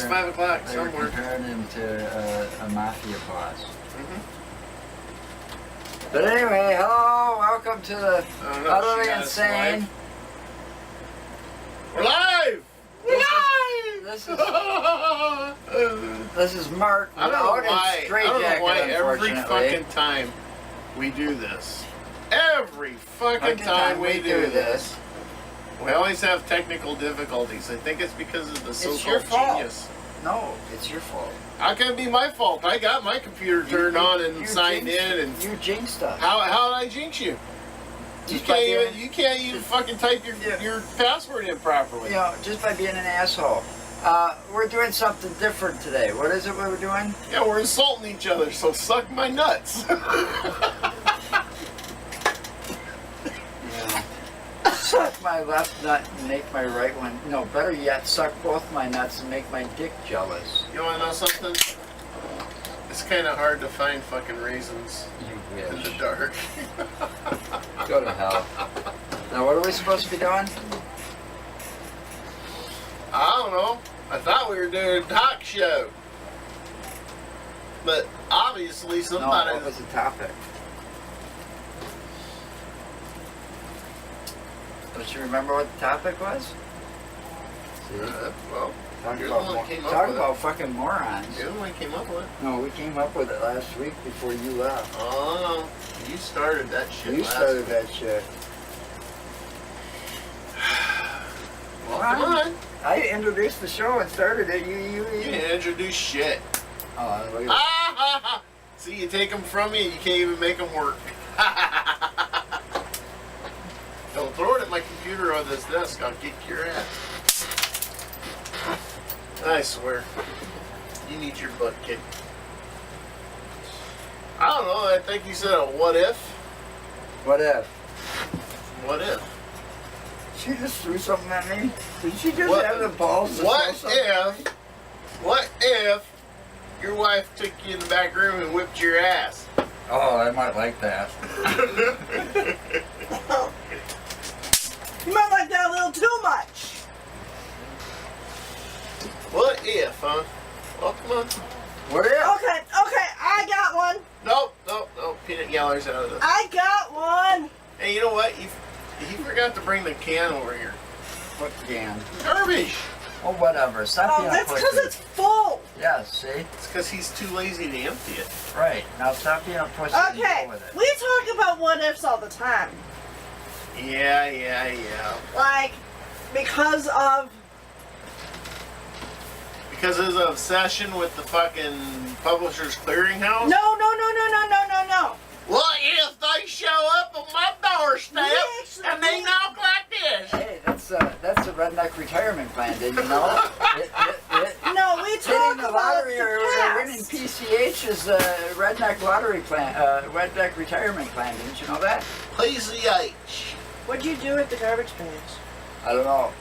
5 o'clock They were somewhere. comparing him to a mafia boss. Mm-hmm. But anyway, hello, welcome to the I don't know, Utterly she got us Insane. We're live! This is Mark. I don't know why. Straight I don't know jacket, why every unfortunately. fucking time we do this. Every fucking time we do this. We always have technical difficulties. I think it's because of the It's your so-called fault. genius. No, it's your fault. How can it be my fault? I got my computer turned on and You signed jinxed in, it. and You jinxed us. how did I jinx you? Just by being- You can't even fucking type your password in properly. You know, just by being an asshole. We're doing something different today. What is it we were doing? Yeah, we're insulting each other, so suck my nuts. Suck my left nut and make my right one. No, better yet, suck both my nuts and make my dick jealous. You wanna know something? It's kind of hard to find fucking raisins You in the wish. dark. Go to hell. Now, what are we supposed to be doing? I don't know. I thought we were doing a talk show. But obviously No, somebody... what was the topic? Don't you remember what the topic was? See? well, Talk you're the one that about, came up talk with about fucking morons. you're the one that came up with it. No, we came up with it last week before you left. Oh, you started that shit You last started week. that shit. Well, come on. I introduced the show and started it. You didn't introduce shit. Oh, look at Ah, ha, ha. See, you take them from me and you can't even make them work. Don't throw it at my computer on this desk. I'll kick your ass. I swear. You need your butt kicked. I don't know. I think you said a what if. What if? What if? She just threw something at me. Did she just What- have the balls to What throw something at me? What if your wife took you in the back room and whipped your ass? Oh, I might like that. You might like that a little too much. What if, huh? Well, come on. What if? Okay, I got one. Nope. Peanut gallery's out of this. I got one. Hey, you know what? He forgot to bring the can over here. What can? Garbage. Oh, whatever. Stop Oh, being a that's pussy. because it's full. Yeah, see? It's because he's too lazy to empty it. Right. Now stop being a pussy and Okay, go with it. we talk about what ifs all the time. Yeah. Like, because of Because of his obsession with the fucking Publishers Clearinghouse? no. What if they show up on my doorstep and they knock like this? Hey, that's a redneck retirement plan, did you know? No, we talk Hitting the about lottery or the winning past. PCH is a redneck lottery plan, redneck retirement plan. Didn't you know that? PCH. What'd you do at the garbage bins? I don't know.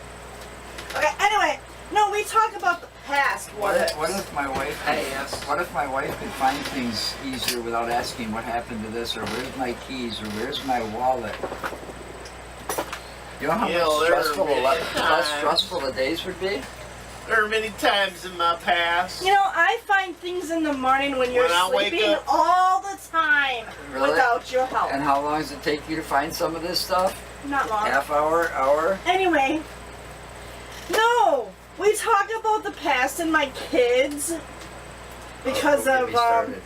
Okay, anyway, no, we talk about the past. What if my wife? What if my wife could find things easier without asking what happened to this, or where's my keys, or where's my wallet? You know how Yeah, much there are stressful, many less times. stressful the days would be? There are many times in my past. You know, I find things in the morning when you're When I wake sleeping up- all the time Really? without your help. And how long does it take you to find some of this stuff? Not long. Half hour, hour? Anyway, no, we talk about the past and my kids because Don't get me of started.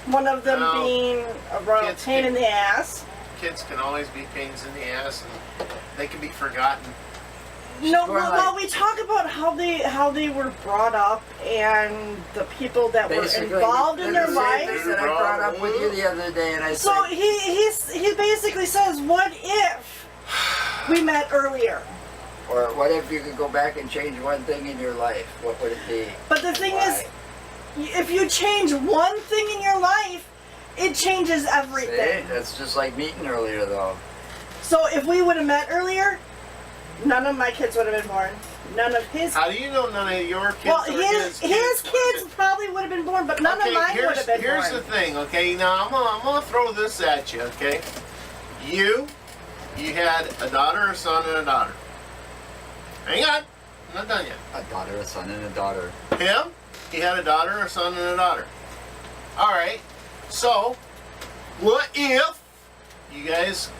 one of them No. being a royal Kids pain can- in the ass. Kids can always be pains in the ass and they can be forgotten. No, going well, like- we talk about how they were brought up and the people that were Basically, involved in they're their the same lives. thing that I brought up with you the other day, and I So said, he basically says, what if we met earlier? or what if you could go back and change one thing in your life? What would it be? But the thing is, Why? if you change one thing in your life, it changes See, everything. that's just like meeting earlier, though. So if we would have met earlier, none of my kids would have been born. None of his. How do you know none of your kids Well, or his kids probably would have been born, but none of mine would have been here's born. the thing, okay? Now I'm gonna throw this at you, okay? You had a daughter, a son, and a daughter. Hang on. not done yet. A daughter, a son, and a daughter. Him, he had a daughter, a son, and a daughter. All right. So, what if you guys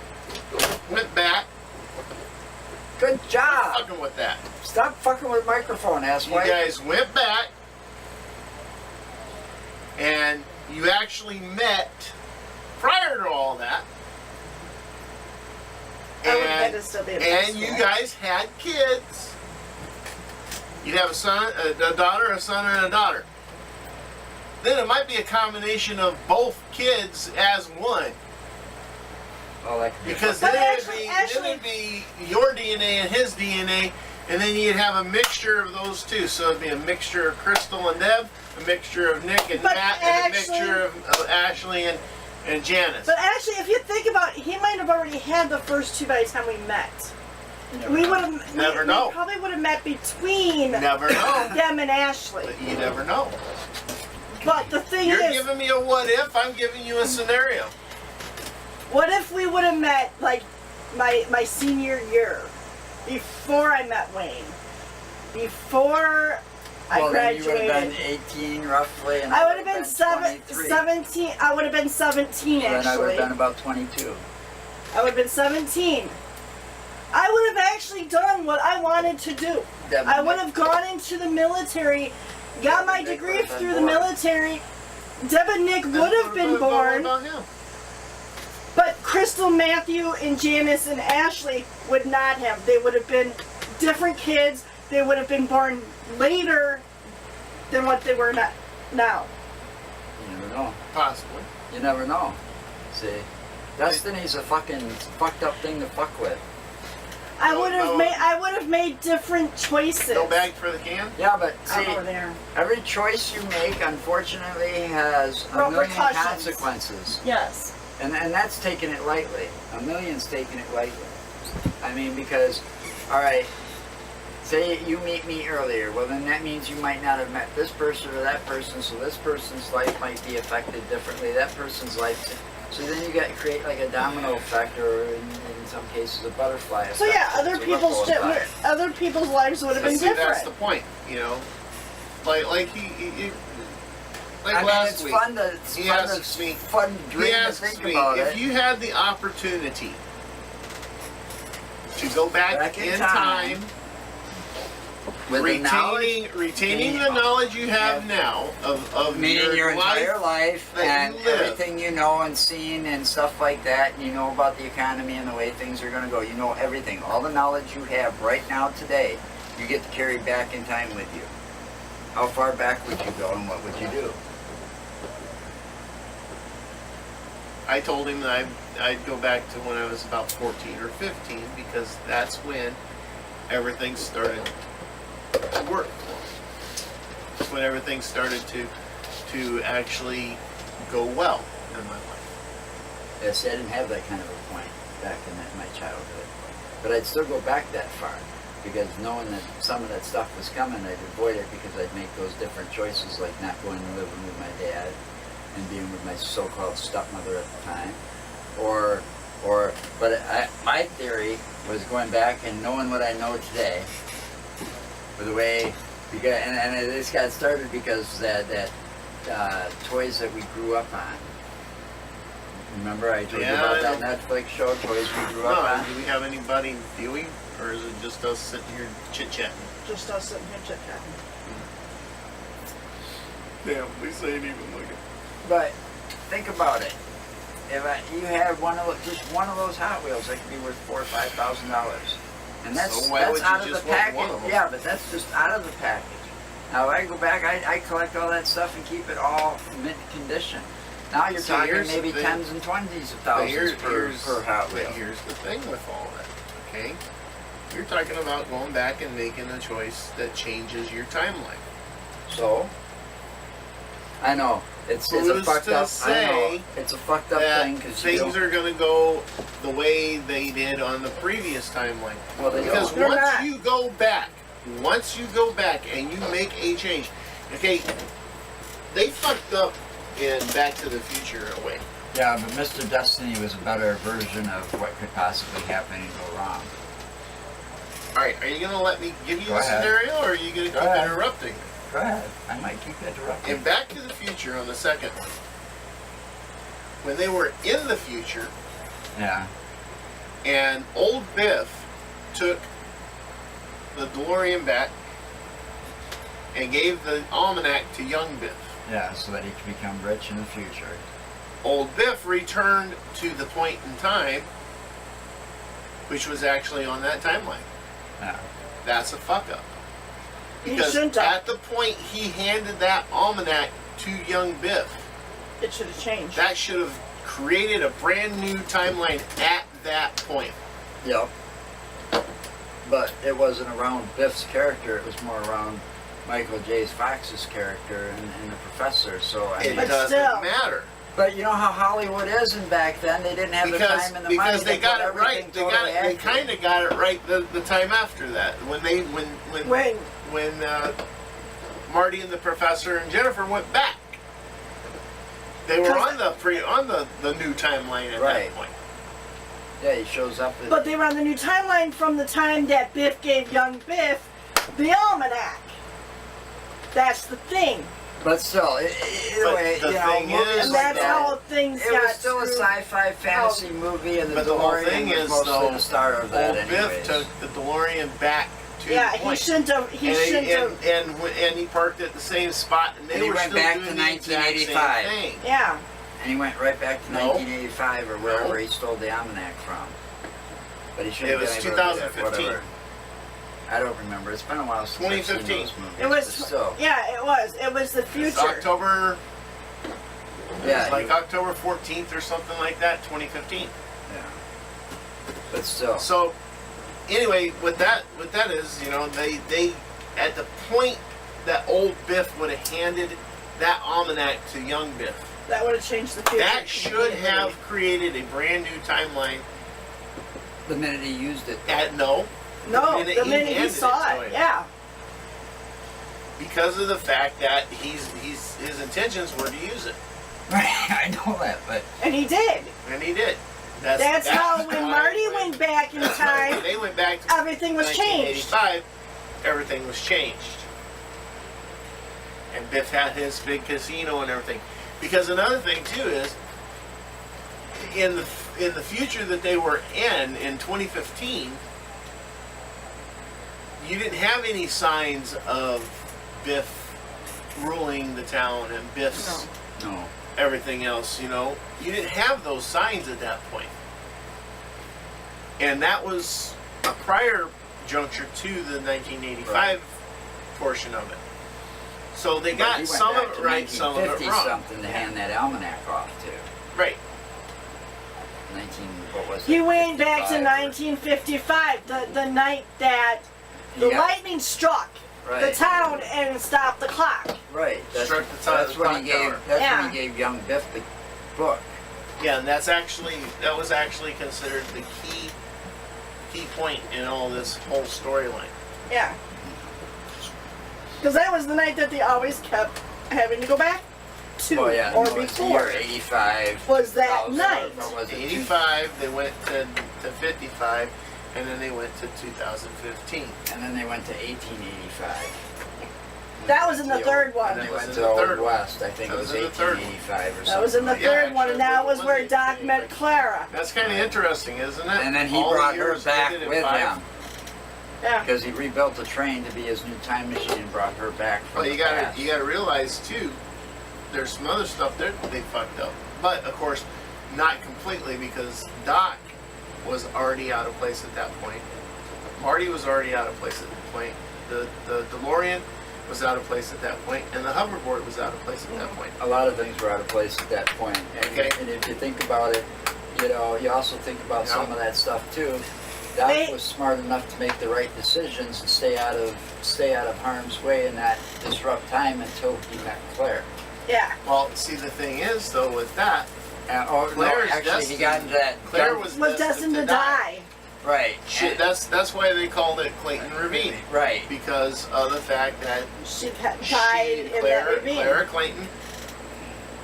went back? Good job. Fucking with that. Stop fucking with microphone, You asswipe. guys went back, and you actually met prior to all that. I would bet it'd still be in high And you school. guys had kids. You'd have a son, a daughter, a son, and a daughter. Then it might be a combination of both kids as one. Oh, that could be Because But then, actually- then it'd be your DNA and his DNA, and then you'd have a mixture of those two. So it'd be a mixture of Crystal and Deb, a mixture of Nick and But Matt, and a actually- mixture of Ashley and Janice. But actually, if you think about it, he might have already had the first two by the time we met. We would have Never know. We probably would have met between Never know. them and Ashley. But you never know. But the thing You're is, giving me a what if, I'm giving you a scenario. what if we would have met like my senior year, before I met Wayne, before I Well, then you graduated? would have been 18 roughly, and I would have been 23. 17. I would have been 17 Then I would actually. have been about 22. I would have been 17. I would have actually done what I wanted to do. Deb I and would Nick- have gone into the military, got Deb my and Nick degree would have through been the born. military. Deb and Nick would have been What born, about him? but Crystal, Matthew, and Janice and Ashley would not have. They would have been different kids. They would have been born later than what they were now. You never know. Possibly. You never know. See, destiny's a fucking fucked up thing to fuck with. I No, would have no. made. I would have made different choices. No bag for the can? Yeah, but I'm see, over there. every choice you make, unfortunately, has a million Repercussions. consequences. Yes. And that's taking it lightly. A million's taking it lightly. I mean, because, all right, say you meet me earlier. Well, then that means you might not have met this person or that person, so this person's life might be affected differently. That person's life. So then you got to create like a domino effect, or in some cases a butterfly effect. So yeah, It's a ripple effect. other people's lives would have been See, that's the different. point, you know. Like he like I mean, last it's week. fun to it's he fun asks to me- fun He dream to asks think me about if it. you had the opportunity to go back in in time, time, With the knowledge, retaining the knowledge you have now of meaning your entire life that and you live. everything you know and seen and stuff like that. You know about the economy and the way things are going to go. You know everything. All the knowledge you have right now today, you get to carry back in time with you. How far back would you go and what would you do? I told him that I'd go back to when I was about 14 or 15 because that's when everything started to work for me. That's when everything started to actually go well in my life. Yeah, see, I didn't have that kind of a point back in my childhood. But I'd still go back that far because knowing that some of that stuff was coming, I'd avoid it because I'd make those different choices, like not going and living with my dad and being with my so-called stepmother at the time. My theory was going back and knowing what I know today, with the way, because, and this got started because that toys that we grew up on. Remember I told you Yeah, about I that Netflix show, Toys We Grew Up No, On? do we have anybody viewing, or is it just us sitting here chit-chatting? Just us sitting here chit-chatting. Damn, Lisa ain't even looking. But think about it. If you had just one of those Hot Wheels, that could be worth $4,000 or $5,000, and that's So why would you out of the just want package. one of them? Yeah, but that's just out of the package. Now, if I go back, I collect all that stuff and keep it all mint condition. Now you're See, talking here's the maybe thing. tens and twenties of But thousands per Hot but Wheel. here's the thing with all that, okay? You're talking about going back and making a choice that changes your timeline. So, I know it's a Who's fucked to up. I say know it's a fucked up That thing because things are going to go the way they did on the previous timeline. Well, they Because don't. They're once not. you go back and you make a change, okay, they fucked up in Back to the Future a way. Yeah, but Mr. Destiny was a better version of what could possibly happen and go wrong. All right, are you going to let me give you Go the ahead. scenario, or are you going to Go keep ahead. interrupting? Go ahead. I might keep interrupting. In Back to the Future on the second one, when they were in the future, Yeah. and old Biff took the DeLorean back and gave the almanac to young Biff. Yeah, so that he could become rich in the future. Old Biff returned to the point in time, which was actually on that timeline. Yeah. That's a fuck up. He Because shouldn't have. at the point he handed that almanac to young Biff, It should have changed. that should have created a brand new timeline at that point. Yep. But it wasn't around Biff's character, it was more around Michael J. Fox's character and the professor. So I It mean, But doesn't still. matter. but you know how Hollywood is, and back then they didn't have the Because, time and the money. because they to got put it right. everything They got totally it, they accurate. kind of got it right the time after that. When Marty and the professor and Jennifer went back. They were on the new timeline at Right. that point. Yeah, he shows up. At, But they were on the new timeline from the time that Biff gave young Biff the almanac. That's the thing. but still, either But way, the you know, thing movies is, And like that's that, how things it got was still a screwed. sci-fi fantasy movie, and the But the whole DeLorean thing was is, mostly though, the star of that. Old Biff anyways. took the DeLorean back to Yeah, the he point. shouldn't have. He shouldn't have. And he parked at the same spot, and they And he were went still back doing to the exact same 1985. thing. Yeah. And he went right back to No. 1985 or wherever No. he stole the almanac from. But he should It have was been able to do that, 2015. whatever. I don't remember. It's been a while since I've seen 2015. those movies. It was. but still. Yeah, it was. It was the It's future. October, Yeah, it's like October 14th or something like that, 2015. yeah. But still. So, anyway, what that is, you know, they at the point that old Biff would have handed that almanac to young Biff, That would have changed the future. that should have created a brand new timeline. The minute he used it. No, No, minute the he minute he handed saw it to it. him. Yeah. because of the fact that his intentions were to use it, I know that, but And he did. and he did. That's how when why Marty went back in time, when they went back to everything was changed. 1985, everything was changed. And Biff had his big casino and everything. Because another thing too is, in the future that they were in 2015, you didn't have any signs of Biff ruling the town and Biff's no. everything else, you know. You didn't have those signs at that point. And that was a prior juncture to the 1985 portion of it. So they But he got went some back of it to right, some of it 1950 wrong. something to hand that almanac off to. Right. 19, what was it? He went back to 55 or- 1955, the night that the Yeah. lightning struck the Right. town and stopped the clock. Right. That's, Struck the side of that's the when he clock gave. tower. That's Yeah. when he gave young Biff the book. Yeah, and that was actually considered the key point in all this whole storyline. Yeah. Because that was the night that they always kept having to go back to, Oh yeah. or no, it's the before. year 85. Was that 2000, night. What was it? 85, they went to 55, and then they went to 2015. And then they went to 1885. That was in the third And one. they That went was to in the Old third one. West. I think That it was was in the third one. 1885 or something. That was in the like Yeah, third one, and actually, that was it where was Doc 1885. met Clara. That's kind of interesting, isn't it? And then he All the brought her years back ended in with 5. him Yeah. because he rebuilt the train to be his new time machine and brought her back from Well, the you past. gotta realize too, there's some other stuff there that they fucked up. But of course, not completely, because Doc was already out of place at that point. Marty was already out of place at that point. The DeLorean was out of place at that point, and the hoverboard was out of place at that point. A lot of things were out of place at that point. And, Okay. and if you think about it, you know, you also think about some Yeah. of that stuff too. Doc They- was smart enough to make the right decisions and stay out of harm's way and not disrupt time until he met Claire. Yeah. Well, see, the thing is though with that, And, oh Claire's no, actually he destined- got into that. Claire was destined to die. right. Shit, and- that's why they called it Clayton Ravine, right. because of the fact that She died in that ravine. Clara Clayton,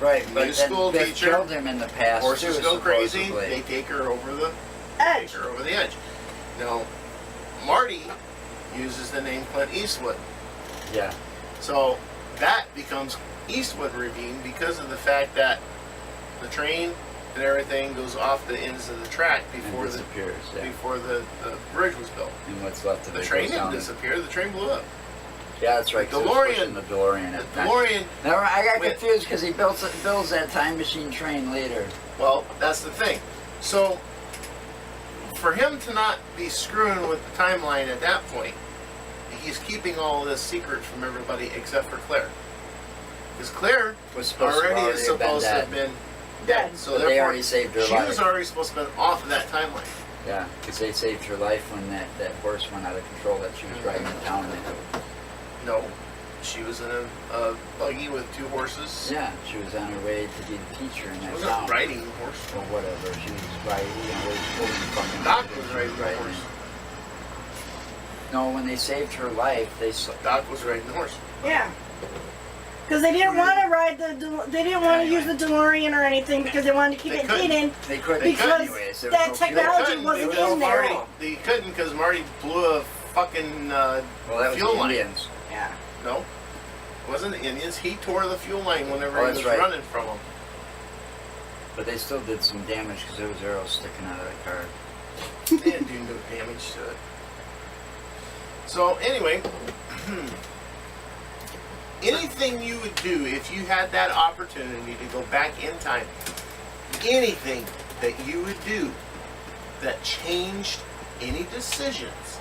Right, new but then school Biff teacher, killed him in the past horses too, go crazy, supposedly. they take her over the Edge. edge. Marty uses the name Clint Eastwood. Yeah. So that becomes Eastwood Ravine because of the fact that the train and everything goes off the ends of the track before And the disappears. Yeah. before the bridge was built. And what's left of The it train goes didn't down. disappear. The train blew up. Yeah, that's right. 'cause it was DeLorean- pushing the DeLorean. The at that. DeLorean. Now I got went- confused because he builds that time machine train later. Well, that's the thing. So for him to not be screwing with the timeline at that point, he's keeping all this secret from everybody except for Claire. Because Claire Was supposed already to is have been supposed to dead. have been Dead. dead. So But they therefore, already saved her she life. was already supposed to have been off of that timeline. Yeah, because they saved her life when that horse went out of control that she was riding in town in. No, she was in a buggy with two horses. Yeah, she was on her way to be the teacher in She that wasn't town. riding the horse. Or whatever. She was riding, fucking. Doc was riding the horse. No, when they saved her life, Doc was riding the horse. Yeah. Because they didn't want to ride they didn't want to use the DeLorean or anything because they wanted to keep They it couldn't. hidden. They couldn't. Because anyways. There that was no fuel. technology couldn't wasn't because in there. Marty, they couldn't because Marty blew a fucking Well, that was fuel the line. Indians. Yeah. No, it wasn't the Indians. He tore the fuel line whenever Oh, he that's was right. running from them. But they still did some damage because there was arrows sticking out of the car. They didn't do no damage to it. So anyway, anything you would do if you had that opportunity to go back in time, anything that you would do that changed any decisions,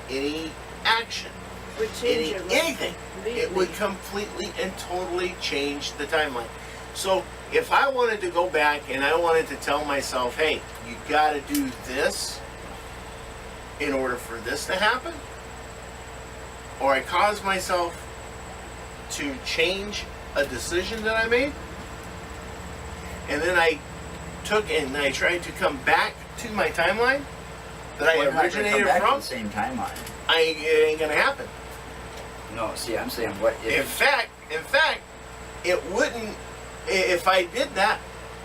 any action, Would change it. anything, it would completely and totally change the timeline. So if I wanted to go back and I wanted to tell myself, hey, you got to do this in order for this to happen, or I caused myself to change a decision that I made, and then I took and I tried to come back to my timeline that I Well, not gonna come originated back to from, the same timeline. it ain't gonna happen. No, see, I'm saying what In fact, it wouldn't. If I did that,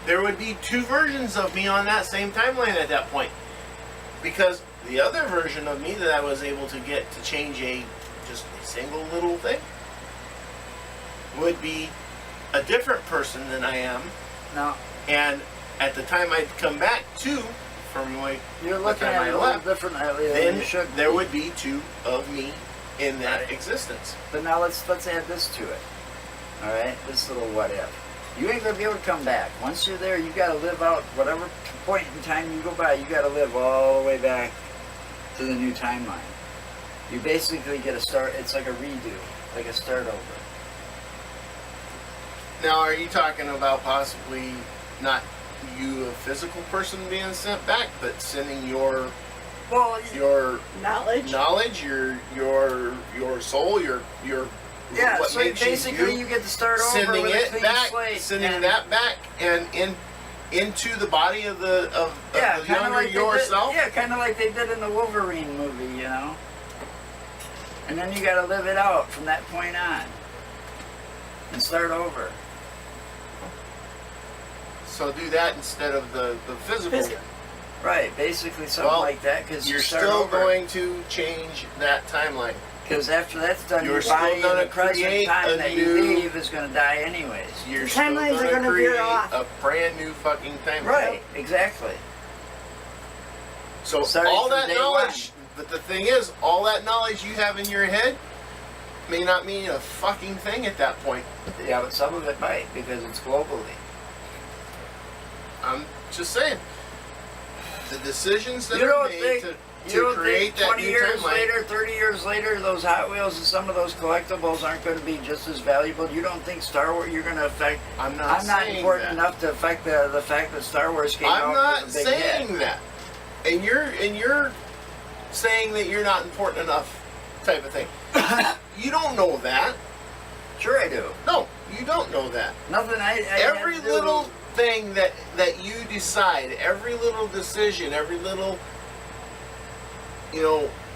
there would be two versions of me on that same timeline at that point, because the other version of me that I was able to get to change just a single little thing would be a different person than I am, no, and at the time I'd come back to from like you're the looking time at I it a little left, differently than then you should. there be. would be two of me in that existence. But now let's add this to it. All right, this little what if. You ain't gonna be able to come back. Once you're there, you gotta live out whatever point in time you go by. You gotta live all the way back to the new timeline. You basically get a start. It's like a redo, like a start over. Now, are you talking about possibly not you, a physical person, being sent back, but sending your Knowledge. knowledge, your soul, your yeah. what So makes basically, you, you get to start over sending with a it clean back, slate. sending and- that back, and into the body of the Yeah, the kind of younger like yourself. They did, yeah, kind of like they did in the Wolverine movie, you know. And then you got to live it out from that point on, and start over. So do that instead of the physical. Physical. Right, basically something Well, like that, because You're start still over. going to change that timeline. Because after that's done, You're your still body in gonna the present create time a that you new- leave is going to die anyways. You're The still timelines are going to gonna veer create off. a brand new fucking timeline. Right, exactly. So Starting all from that day knowledge, but the thing is, all that knowledge you have in your head may not mean a fucking thing at that point. Yeah, but some of it might, because it's globally. I'm just saying. The decisions that You are don't made think, to you don't create think that 20 new years timeline. later, 30 years later, those Hot Wheels and some of those collectibles aren't going to be just as valuable? You don't think Star Wars, you're going to affect... I'm not I'm not saying important that. enough to affect the fact that Star Wars came I'm out not with a big saying hit. that. And you're saying that you're not important enough type of thing. You don't know that. Sure I do. No, you don't know that. Nothing I Every had to do- little thing that you decide, every little decision, every little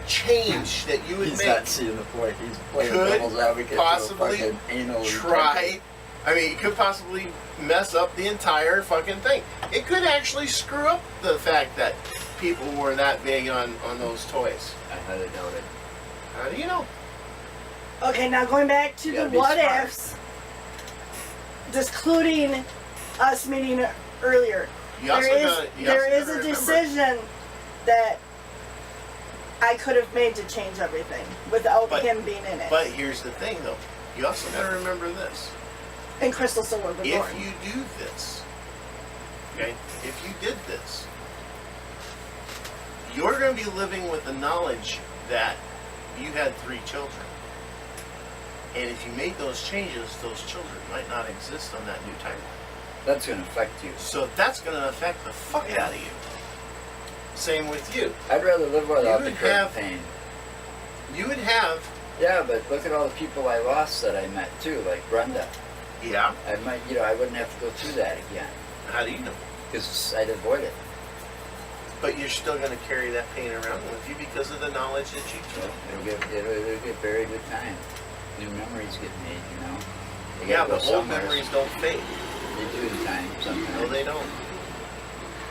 change that you would He's make, not seeing the point. He's playing could devil's advocate possibly to a fucking anal try. I mean, it could possibly mess up the entire fucking thing. It could actually screw up the fact that people were that big on those toys. I highly doubt it. How do you know? Okay, now going back to You the gotta be what smart. ifs, discluding us meeting earlier. You also There is gotta- you there also is gotta a remember- decision that I could have made to change everything without But- him being in it. But here's the thing, though. You also got to remember this. And Crystal still would have If born. you do this, okay, if you did this, you're going to be living with the knowledge that you had 3 children. And if you made those changes, those children might not exist on that new timeline. That's going to affect you. So that's going to affect the fuck out of you. Same with you. I'd rather live without the would current have- pain. You would have, Yeah, but look at all the people I lost that I met too, like Brenda. yeah, I might, I wouldn't have to go through that again how do you know? because I'd avoid it. But you're still going to carry that pain around with you because of the knowledge that you So took. it'll get very good time. New memories get made, They Yeah, gotta go but old somewhere. memories don't fade. They do in time sometimes. No, they don't.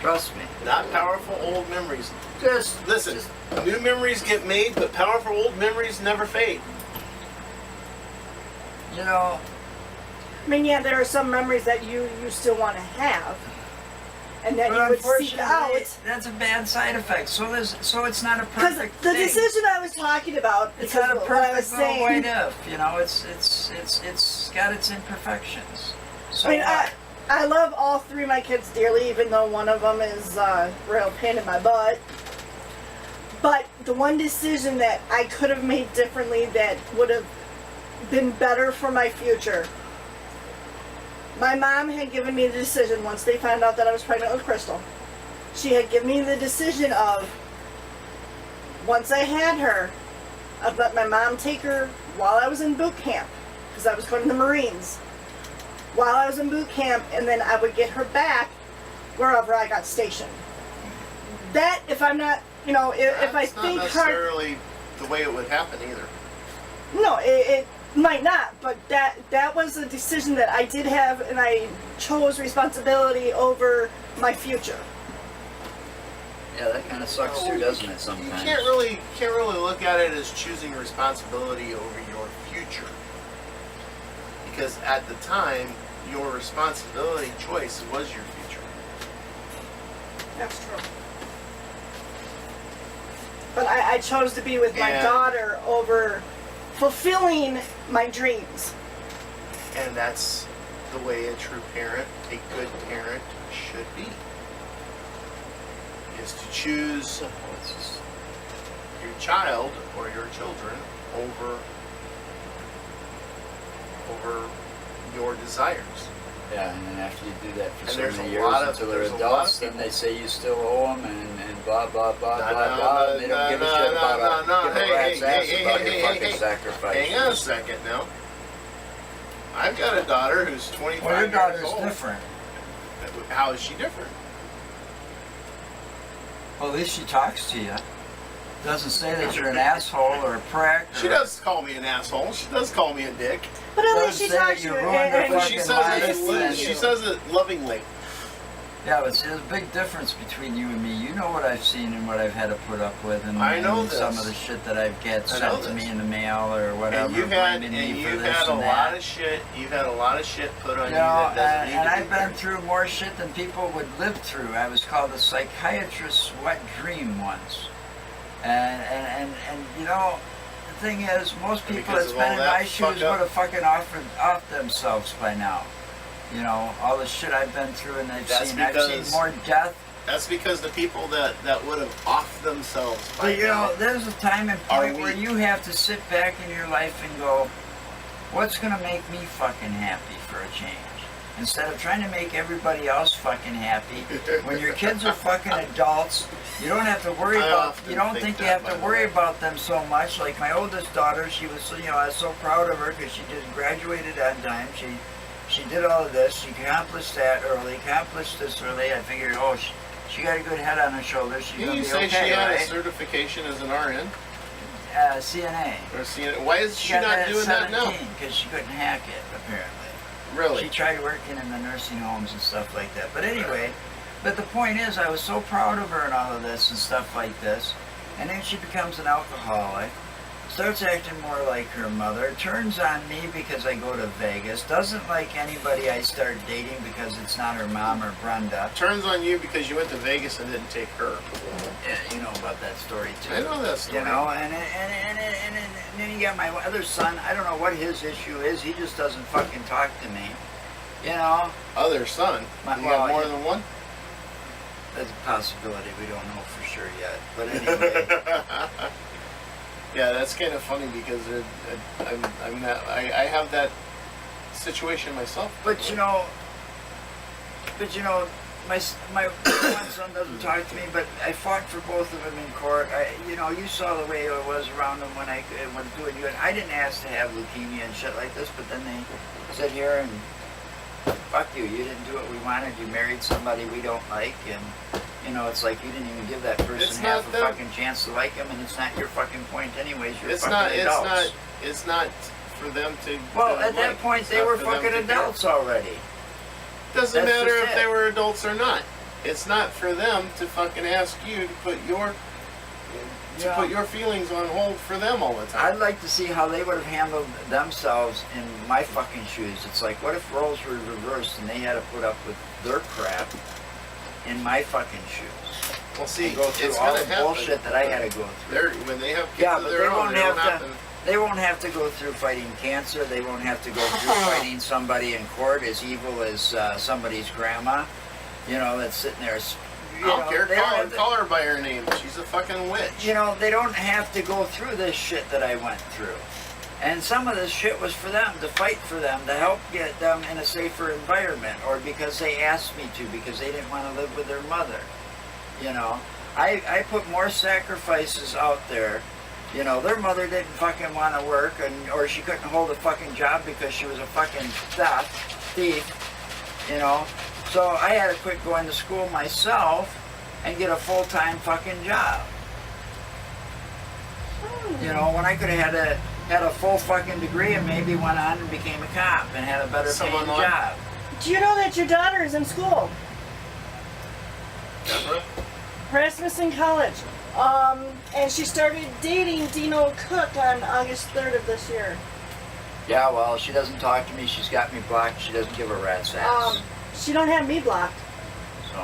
Trust me. Not powerful old memories. Just Listen, new memories get made, but powerful old memories never fade. I mean, yeah, there are some memories that you still want to have, and that but you would seek out. unfortunately, that's a bad side effect. So it's not a Because perfect the thing. decision I was talking about, It's because not a what I was perfect little saying. what if. It's got its imperfections. So I mean, what? I love all 3 of my kids dearly, even though one of them is a real pain in my butt. But the one decision that I could have made differently that would have been better for my future. My mom had given me the decision once they found out that I was pregnant with Crystal. She had given me the decision of, once I had her, I'd let my mom take her while I was in boot camp, because I was going to the Marines. While I was in boot camp, and then I would get her back wherever I got stationed. That, if I'm not, if I That's think not hard, necessarily the way it would happen either. no, it might not, but that was a decision that I did have, and I chose responsibility over my future. Yeah, that kind of sucks too, doesn't it? You Sometimes. can't really look at it as choosing responsibility over your future, because at the time, your responsibility choice was your future. That's true. But I chose to be with my And- daughter over fulfilling my dreams. And that's the way a true parent, a good parent, should be. Is to choose So it's just- your child or your children over your desires. Yeah, and then after you do that for And so there's many a years lot of- until they're there's a lot of adults, then people- they say you still owe them and blah blah blah No, blah no, blah. no, And they don't no, give a no, shit no, about no, give a hey, rat's hey, ass hey, about hey, your hey, fucking hey. sacrifice. Hang on a second now. I've got a daughter who's 25 Well, your years daughter's old. different. How is she different? Well, at least she talks to you. Doesn't say that you're an asshole or a prick. She does call me an asshole. She does call me a dick. But at Doesn't least she say that talks to you you. ruined her and- But fucking she says life. it. She says it lovingly. Yeah, but see, there's a big difference between you and me. You know what I've seen and what I've had to put up with, and, I know and some this. of the shit that I've get I know sent to this. me in the mail or whatever, And you've had blaming me for a this and lot that. of shit. You've had a lot of shit put on You you know, that doesn't need and to I've be been there. through more shit than people would live through. I was called a psychiatrist's wet dream once. And the thing is, most people Because that's of been all in that my shoes fuck would up. have fucking off themselves by now. All the shit I've been through and I've That's seen because- more death. That's because the people that would have offed themselves by But now. there's a time and Are point we- where you have to sit back in your life and go, what's gonna make me fucking happy for a change? Instead of trying to make everybody else fucking happy. When your kids are fucking adults, you don't have to worry I about. often You don't think think you that, have by to the worry way. about them so much. Like my oldest daughter, she was, I was so proud of her because she just graduated on time. She did all of this. She accomplished that early. Accomplished this early. I figured, she got a good head on her shoulders. She's Didn't gonna you be say okay, she had right? a certification as an RN? CNA. Or why is she got not that at doing that now? 17 because she couldn't hack it apparently. Really? She tried working in the nursing homes and stuff like that. But anyway, But the point is, I was so proud of her and all of this and stuff like this. And then she becomes an alcoholic, starts acting more like her mother, turns on me because I go to Vegas, doesn't like anybody I start dating because it's not her mom or Brenda. Turns on you because you went to Vegas and didn't take her. Yeah, you know about that story too. I know that story. You know, and then you got my other son. I don't know what his issue is. He just doesn't fucking talk to me. You know, Other son. My- You well, got more yeah. than one? that's a possibility. We don't know for sure yet. But anyway, Yeah, that's kind of funny because I'm not, I have that situation myself. but you know, my one son doesn't talk to me. But I fought for both of them in court. You saw the way I was around them when I was doing good. I didn't ask to have leukemia and shit like this, but then they sit here and fuck you. You didn't do what we wanted. You married somebody we don't like, and it's like you didn't even give that It's person not half a them. fucking chance to like him, and it's not your fucking point anyways. You're It's fucking not. adults. It's not for them to. Well, to at that like. point, It's they not were for them fucking to adults already. care. Doesn't That's matter just if it. they were adults or not. It's not for them to fucking ask you to put your feelings on hold for them all the time. I'd like to see how they would have handled themselves in my fucking shoes. It's like, what if roles were reversed and they had to put up with their crap in my fucking shoes? Well, see, And go through it's all gonna the happen. bullshit that I had to go through. When they have kids Yeah, of but their they own, won't they don't have have to. They won't have to go through fighting cancer. They won't have to go through fighting somebody in court as evil as somebody's grandma. That's sitting there. I don't care. They don't have to- Call her by her name. She's a fucking witch. They don't have to go through this shit that I went through. And some of this shit was for them, to fight for them, to help get them in a safer environment, or because they asked me to, because they didn't want to live with their mother. I put more sacrifices out there. Their mother didn't fucking want to work, or she couldn't hold a fucking job because she was a fucking thief. So I had to quit going to school myself and get a full-time fucking job. When I could have had a full fucking degree and maybe went on and became a cop and had a better paying job. Do you know that your daughter is in school? Deborah? Rasmussen College. And she started dating Dino Cook on August 3rd of this year. Yeah, well, she doesn't talk to me. She's got me blocked. She doesn't give a rat's ass. She don't have me blocked So,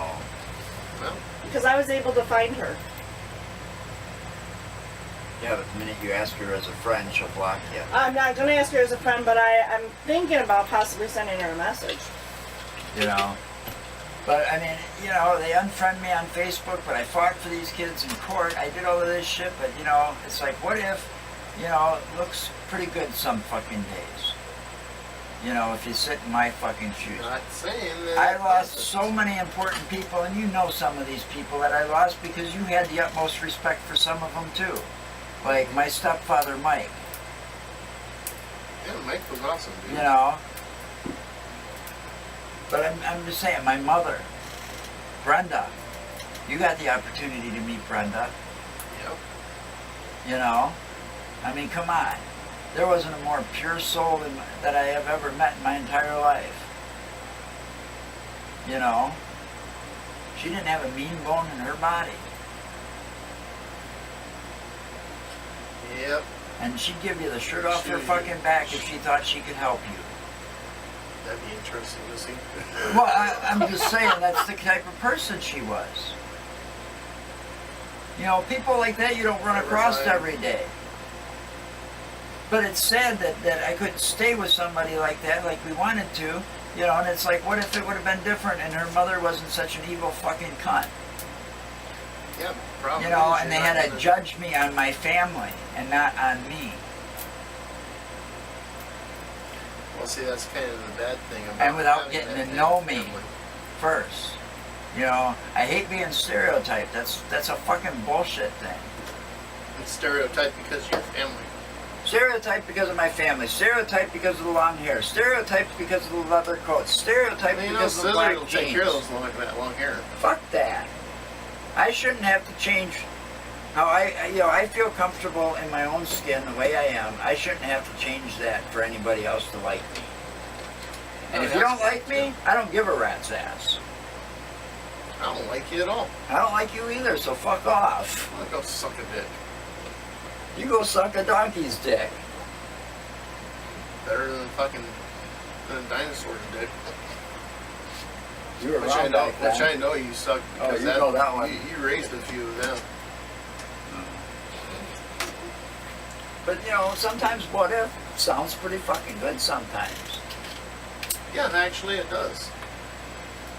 Well, because I was able to find her. yeah, but the minute you ask her as a friend, she'll block you. I'm not going to ask her as a friend, but I'm thinking about possibly sending her a message. But I mean, they unfriend me on Facebook, but I fought for these kids in court. I did all of this shit, but it's like, what if, it looks pretty good some fucking days. If you sit in my fucking shoes. not saying that. I lost so many important people, and you know some of these people that I lost because you had the utmost respect for some of them too. Like my stepfather, Mike. Yeah, Mike was awesome, dude. But I'm just saying, my mother, Brenda, you got the opportunity to meet Brenda. Yep. I mean, come on. There wasn't a more pure soul that I have ever met in my entire life. She didn't have a mean bone in her body. Yep. And she'd give you the shirt off her She- fucking back if she thought she could help you. That'd be interesting to see. Well, I'm just saying that's the type of person she was. People like that you don't run across every day. But it's sad that I couldn't stay with somebody like that like we wanted to, and it's like, what if it would have been different and her mother wasn't such an evil fucking cunt? Yeah, probably. And they had to judge me on my family and not on me. Well, see, that's kind of the bad thing about And without having getting that to know family. me first. I hate being stereotyped. That's a fucking bullshit thing. It's stereotyped because of your family. Stereotyped because of my family. Stereotyped because of the long hair. Stereotyped because of the leather coats. Stereotyped because of the Scissor black will take care of jeans. those that long hair. Fuck that. I shouldn't have to change how I feel comfortable in my own skin the way I am. I shouldn't have to change that for anybody else to like me. And Oh, if you don't that's like me, I don't give a rat's ass. I don't like you at all. I don't like you either, so fuck off. I'll go suck a dick. You go suck a donkey's dick. Better than fucking than a dinosaur's dick. You were Which I wrong know, back then. which I know you suck Oh, because you know that one. You raised a few of them. But you know, sometimes what if sounds pretty fucking good sometimes. Yeah, and actually it does.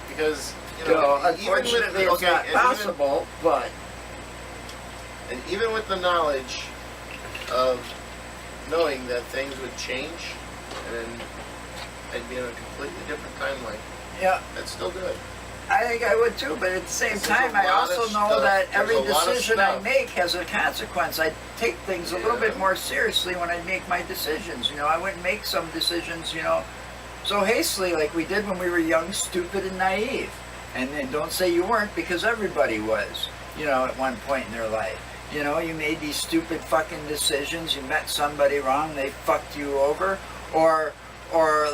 Because you You know, know, even unfortunately with, it's not and possible, but even with the knowledge of knowing that things would change and I'd be in a completely different timeline, yeah, that's still good. I think I would too, but at the same There's time, a I lot of also know stuff. that There's every a lot of decision I stuff. make has a consequence. I take things a little bit Yeah. more seriously when I make my decisions. You know, I wouldn't make some decisions, you know, so hastily like we did when we were young, stupid, and naive. And then don't say you weren't, because everybody was, you know, at one point in their life. You know, you made these stupid fucking decisions. You met somebody wrong, they fucked you over, or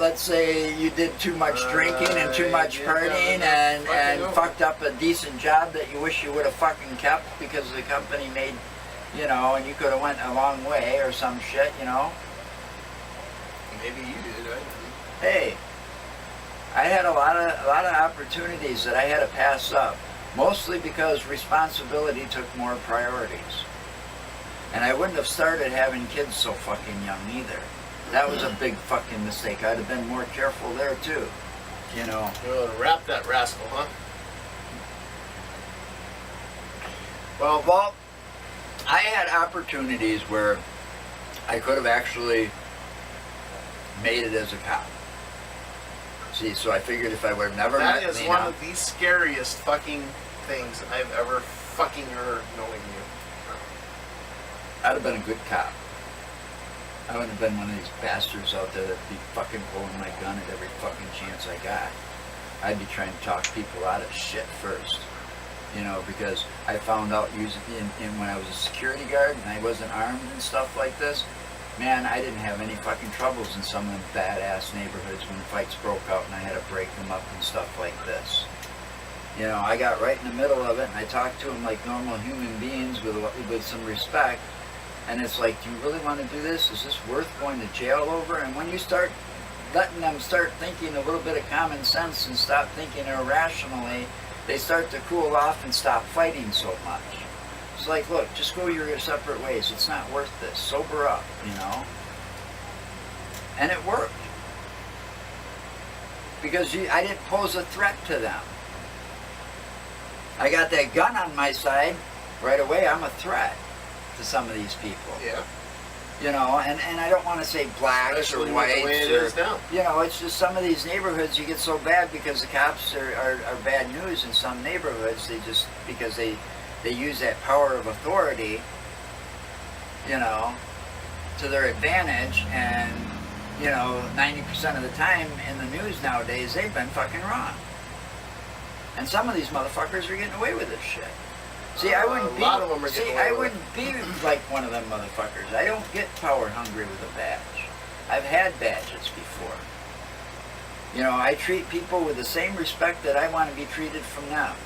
let's say you did too much drinking and too much yeah, partying yeah, and fucking over. fucked up a decent job that you wish you would have fucking kept because the company made, you know, and you could have went a long way or some shit, you know. Maybe you did. I didn't. Hey, I had a lot of opportunities that I had to pass up, mostly because responsibility took more priorities. And I wouldn't have started having kids so fucking young either. That was a big fucking mistake. I'd have been more careful there too. You know. You're gonna wrap that rascal, huh? Well, I had opportunities where I could have actually made it as a cop. See, so I figured if I would have never That met is Lena, one of the scariest fucking things I've ever fucking heard knowing you. I'd have been a good cop. I wouldn't have been one of these bastards out there that'd be fucking pulling my gun at every fucking chance I got. I'd be trying to talk people out of shit first. You know, because I found out using in when I was a security guard and I wasn't armed and stuff like this, man, I didn't have any fucking troubles in some of them badass neighborhoods when fights broke out and I had to break them up and stuff like this. You know, I got right in the middle of it and I talked to them like normal human beings with some respect. And it's like, do you really want to do this? Is this worth going to jail over? And when you start letting them start thinking a little bit of common sense and stop thinking irrationally, they start to cool off and stop fighting so much. It's like, look, just go your separate ways. It's not worth this. Sober up, you know? And it worked. Because I didn't pose a threat to them. I got that gun on my side, right away I'm a threat to some of these people. Yeah. You know, and I don't want to say blacks Especially or with the way whites it is or, now. you know, it's just some of these neighborhoods you get so bad because the cops are bad news in some neighborhoods. They just, because they use that power of authority, you know, to their advantage, and, you know, 90% of the time in the news nowadays, they've been fucking wrong. And some of these motherfuckers are getting away with this shit. See, I wouldn't A be. lot of them are getting See, away I with wouldn't be like one of them motherfuckers. I don't get power hungry with a badge. I've had badges before. You know, I treat people with the same respect that I want to be treated from them.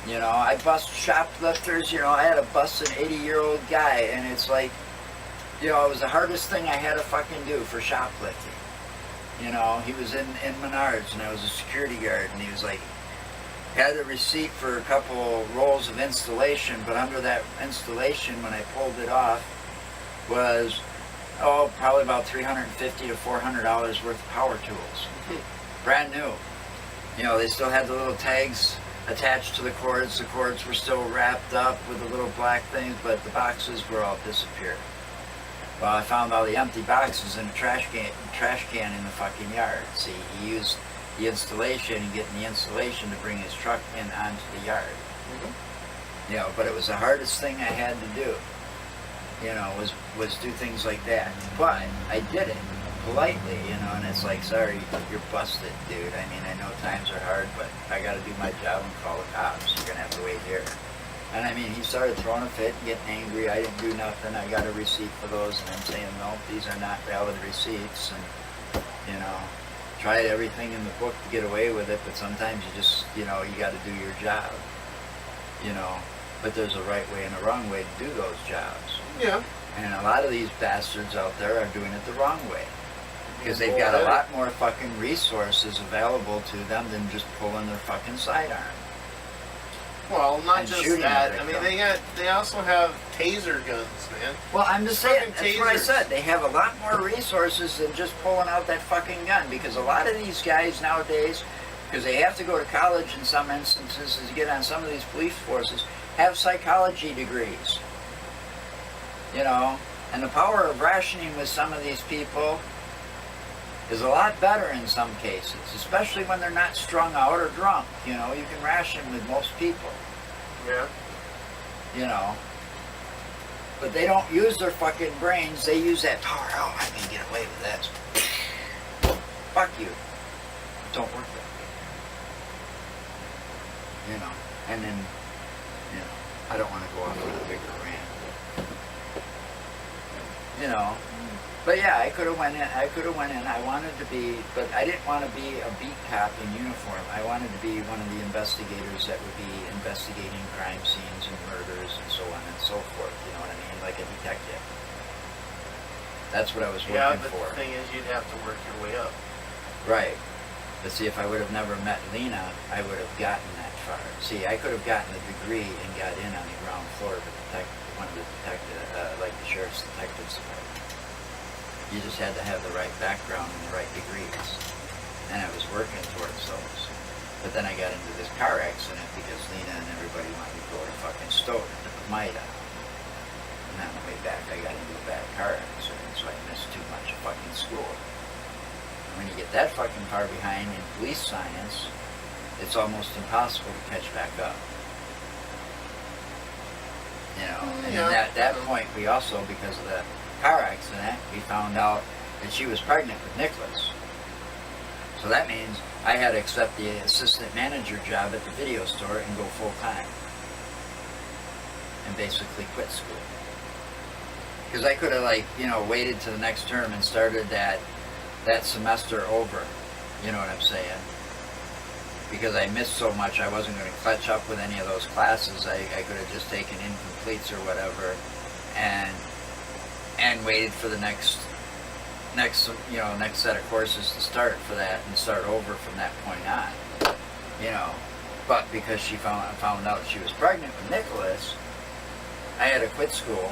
You know, I bust shoplifters. You know, I had to bust an 80-year-old guy, and it's like, you know, it was the hardest thing I had to fucking do for shoplifting. You know, he was in Menards, and I was a security guard, and he was like, had a receipt for a couple rolls of installation, but under that installation, when I pulled it off, was, probably about $350 to $400 worth of power tools. Brand new. You know, they still had the little tags attached to the cords. The cords were still wrapped up with the little black things, but the boxes were all disappeared. Well, I found all the empty boxes in a trash can in the fucking yard. See, he used the installation and getting the insulation to bring his truck in onto the yard. You know, but it was the hardest thing I had to do. You know, was do things like that. But I did it politely, you know, and it's like, sorry, you're busted, dude. I mean, I know times are hard, but I got to do my job and call the cops. You're gonna have to wait here. And I mean, he started throwing a fit, getting angry. I didn't do nothing. I got a receipt for those, and I'm saying, no, these are not valid receipts, and you know. tried everything in the book to get away with it, but sometimes you just, you know, you got to do your job, you know. But there's a right way and a wrong way to do those jobs. Yeah. And a lot of these bastards out there are doing it the wrong way. Because they've got a lot more fucking resources available to them than just pulling their fucking sidearm. Well, not And just shooting that. at I mean, victims. they also have taser guns, man. Well, I'm just saying, Fucking that's what I tasers. said. They have a lot more resources than just pulling out that fucking gun. Because a lot of these guys nowadays, because they have to go to college in some instances to get on some of these police forces, have psychology degrees. You know? And the power of rationing with some of these people is a lot better in some cases, especially when they're not strung out or drunk. You know, you can ration with most people, Yeah. you know. But they don't use their fucking brains, they use that power. Oh, I can get away with that. Fuck you. Don't work that way. You know, and then, you know, I don't want to go off on a bigger rant. You know. But yeah, I could have went in. I wanted to be, but I didn't want to be a beat cop in uniform. I wanted to be one of the investigators that would be investigating crime scenes and murders and so on and so forth. You know what I mean? Like a detective. That's what I was Yeah, working but for. the thing is, you'd have to work your way up. Right. But see, if I would have never met Lena, I would have gotten that far. See, I could have gotten a degree and got in on the ground floor of one of the detective, like the sheriff's detectives department. You just had to have the right background and the right degrees. And I was working towards those. But then I got into this car accident because Lena and everybody wanted to go to fucking Stoughton to Maida. And on the way back, I got into a bad car accident, so I missed too much of fucking school. And when you get that fucking far behind in police science, it's almost impossible to catch back up. You know, and Yeah. at that point, we also, because of the car accident, we found out that she was pregnant with Nicholas. So that means I had to accept the assistant manager job at the video store and go full time. And basically quit school. Because I could have, like, you know, waited to the next term and started that semester over. You know what I'm saying? Because I missed so much, I wasn't going to catch up with any of those classes. I could have just taken incompletes or whatever and waited for the next set of courses to start for that and start over from that point on. You know, but because she found out she was pregnant with Nicholas, I had to quit school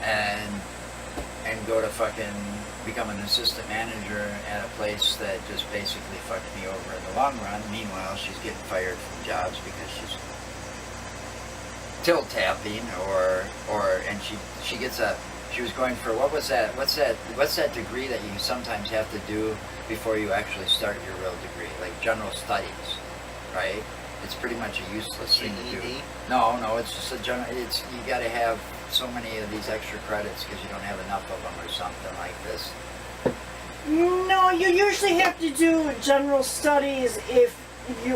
and go to fucking become an assistant manager at a place that just basically fucked me over in the long run. Meanwhile, she's getting fired from jobs because she's tilt tapping she was going for, what's that degree that you sometimes have to do before you actually start your real degree, like general studies, right? It's pretty much a useless thing to do. GED? No, it's just you got to have so many of these extra credits because you don't have enough of them or something like this. No, you usually have to do general studies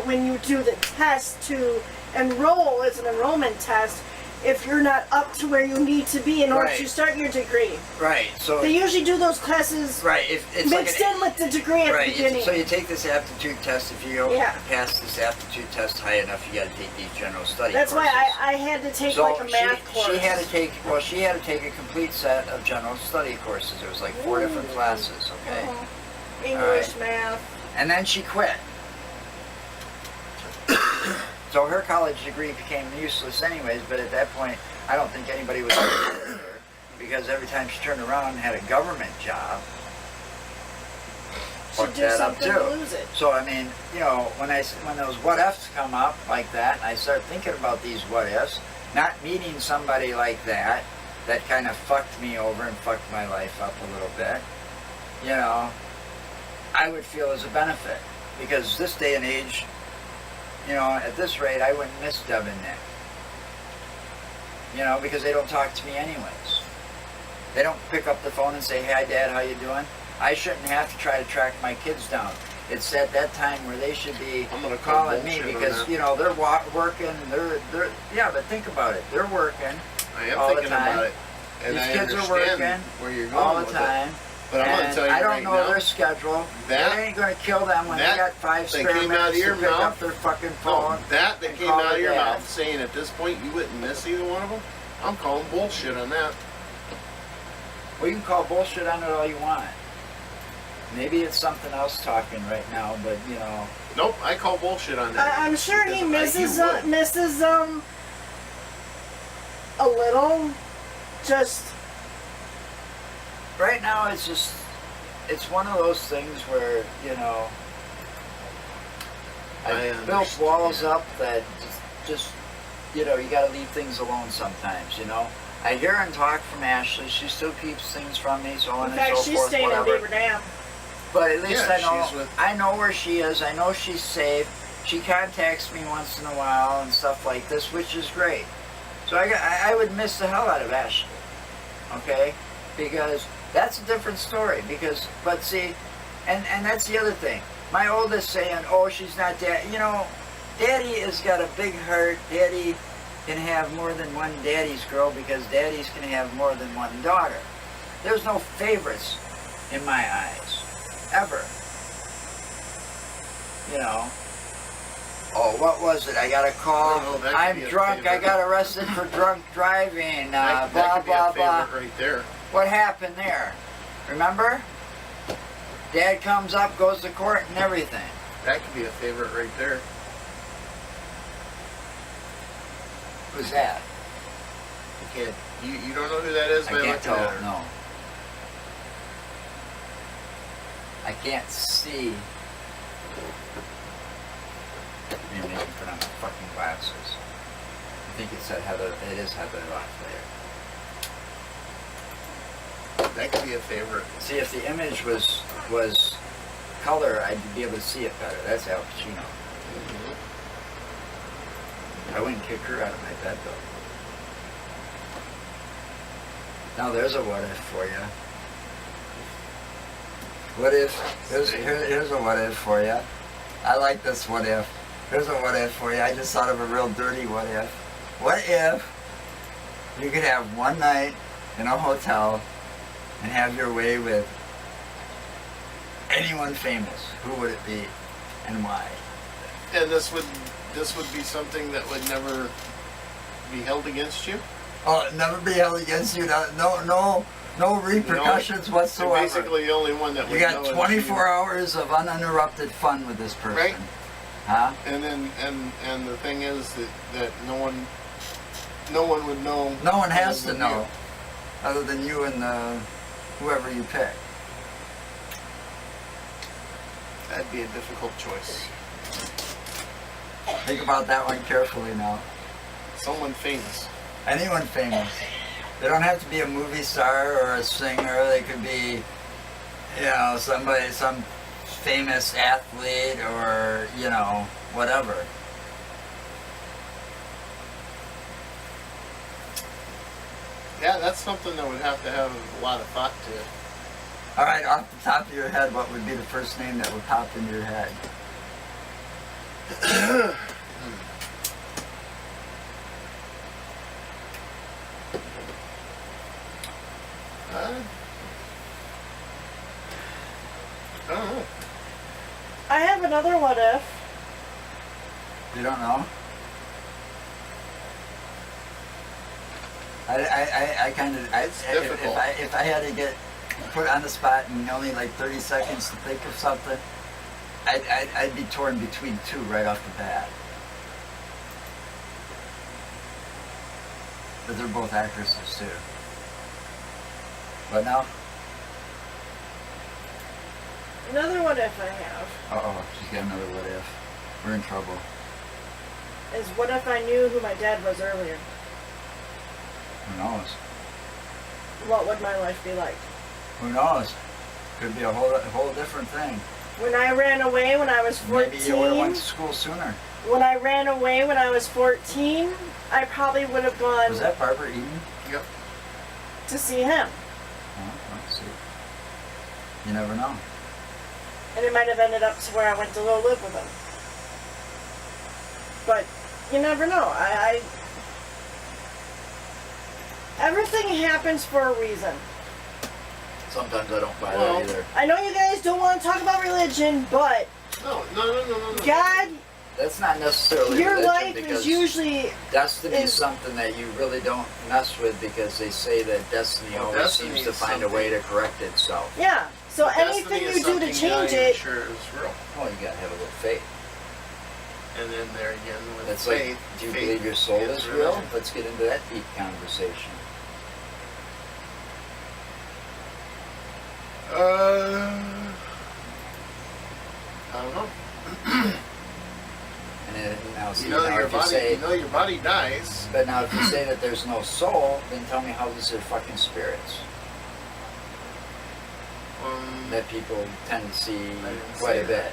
when you do the test to enroll. It's an enrollment test. If you're not up to where you need to be in order Right. to start your degree. Right. So They usually do those classes right, if it's mixed like in with the degree at the beginning. So you take this aptitude test. If you don't Yeah. pass this aptitude test high enough, you got to take these general study That's courses. why I had to take like a math course. She had to take a complete set of general study courses. There was like 4 different classes. Okay. English, Alright. math. And then she quit. So her college degree became useless anyways, but at that point, I don't think anybody was interested in her because every time she turned around and had a government job, Should fucked do that up something to too. lose it. So I mean, you know, when those what ifs come up like that, and I start thinking about these what ifs, not meeting somebody like that kind of fucked me over and fucked my life up a little bit, you know, I would feel as a benefit. Because this day and age, you know, at this rate, I wouldn't miss Deb and Nick. You know, because they don't talk to me anyways. They don't pick up the phone and say, "Hey, Dad, how you doing?" I shouldn't have to try to track my kids down. It's at that time where they should be I'm gonna call calling me bullshit on because, that. you know, they're working, yeah, but think about it. They're working I am all the thinking time. about it. And These I kids are understand working where you're going all the with time. But I'm gonna And tell you I don't right know now, their schedule. that- It ain't gonna kill them when they that got 5 that spare came out of minutes your to pick mouth. up their fucking no, phone. that and came call out of their your dad. mouth saying at this point you wouldn't miss either one of them. I'm calling bullshit on that. Well, you can call bullshit on it all you want. Maybe it's something else talking right now, but you know. Nope, I call bullshit on that. I'm sure he Because misses you would. a little. Just Right now, it's one of those things where, you know, I I've built walls understand. up that just, you know, you gotta leave things alone sometimes, you know. I hear and talk from Ashley. She still keeps things from me, so on in fact, and so she's forth, staying in whatever. Beaver Dam. But at least Yeah, she's with- I know where she is. I know she's safe. She contacts me once in a while and stuff like this, which is great. So I would miss the hell out of Ashley, okay? Because that's a different story. But see, and that's the other thing. My oldest saying, "Oh, she's not dad." You know, Daddy has got a big heart. Daddy can have more than one daddy's girl because daddies can have more than one daughter. There's no favorites in my eyes, ever. You know. Oh, what was it? I got a call. Oh, that could I'm be a drunk. I favorite. got arrested for drunk driving. that Blah could be blah a blah. favorite right there. What happened there? Remember? Dad comes up, goes to court, and everything. That could be a favorite right there. Who's that? You can't. You don't know who that is I by can't looking tell. at her. No. I can't see. Maybe I can put on my fucking glasses. I think it said Heather. It is Heather Locklear. That could be a favorite. See, if the image was color, I'd be able to see it better. That's Al Pacino. I wouldn't kick her out of my bed though. Now there's a what if for you. What if? Here's a what if for you. I like this what if. Here's a what if for you. I just thought of a real dirty what if. What if you could have one night in a hotel and have your way with anyone famous? Who would it be and why? And this would be something that would never be held against you. Oh, never be held against you. No repercussions whatsoever. Basically, the only one that You would got know is 24 hours of uninterrupted fun with this person. Right. Huh? And then and the thing is that no one would know. No one has other to than know, you. other than you and whoever you pick. That'd be a difficult choice. Think about that one carefully now. Someone famous. Anyone famous. They don't have to be a movie star or a singer. They could be, you know, somebody, some famous athlete or, you know, whatever. Yeah, that's something that would have to have a lot of thought to it. All right, off the top of your head, what would be the first name that would pop into your head? I don't know. I have another what if. You don't know? I kind of, difficult. if I had to get put on the spot and only like 30 seconds to think of something, I'd be torn between two right off the bat. But they're both actresses too. What now? Another what if I have Uh-oh, she's got another what if. We're in trouble. is what if I knew who my dad was earlier? Who knows? What would my life be like? Who knows? Could be a whole different thing. When I ran away when I was 14, Maybe you would have went to school sooner. when I ran away when I was 14, I probably would have gone Was that Barbara Eden? Yep. to see him. Oh, let's see. You never know. And it might have ended up to where I went to go live with him. But you never know. Everything happens for a reason. Sometimes I don't buy Well, that either. I know you guys don't want to talk about religion, but No. God, That's not necessarily your religion life because is usually destiny is is- something that you really don't mess with because they say that destiny Well, always destiny seems to is find a way to correct itself. yeah. So anything Destiny is you do to something change you're not even it, sure is real. Well, you gotta have a little faith. And then there again with That's faith. like, do you faith believe your soul is real? religion. Let's get into that deep conversation. I don't know. And then, now, see, You know now your if you body. say, You know your body dies. but now if you say that there's no soul, then tell me how is there fucking spirits? That people tend to see didn't quite say a bit. that.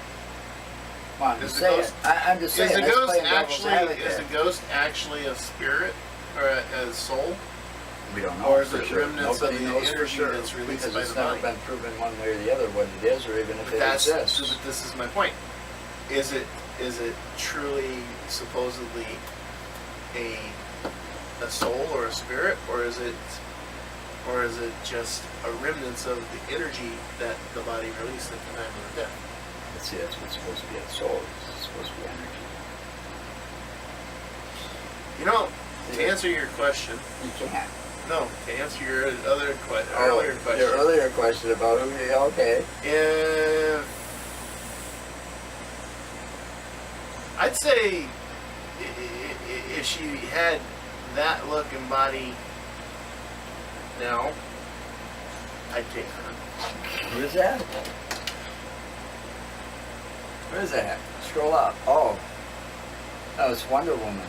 Well, I'm Is just the saying. ghost- I'm just saying. Is a let's ghost play devil's actually? advocate. Is a ghost actually a spirit or a soul? We don't know Or is for it sure. remnants of Nobody the knows for energy sure that's released because by it's the never body? been proven one way or the other what it is, or even if But it that's exists. but this is my point. Is it truly supposedly a soul or a spirit, or is it just a remnants of the energy that the body released at the time of death? Let's see, that's what's supposed to be a soul. It's supposed to be energy. You know, to answer your question, You can't. no, to answer your other question, Oh, earlier question, your earlier question about who? Yeah, okay. if I'd say if she had that look and body now, I'd take her. Who is that? Who is that? Scroll up. Oh, that was Wonder Woman.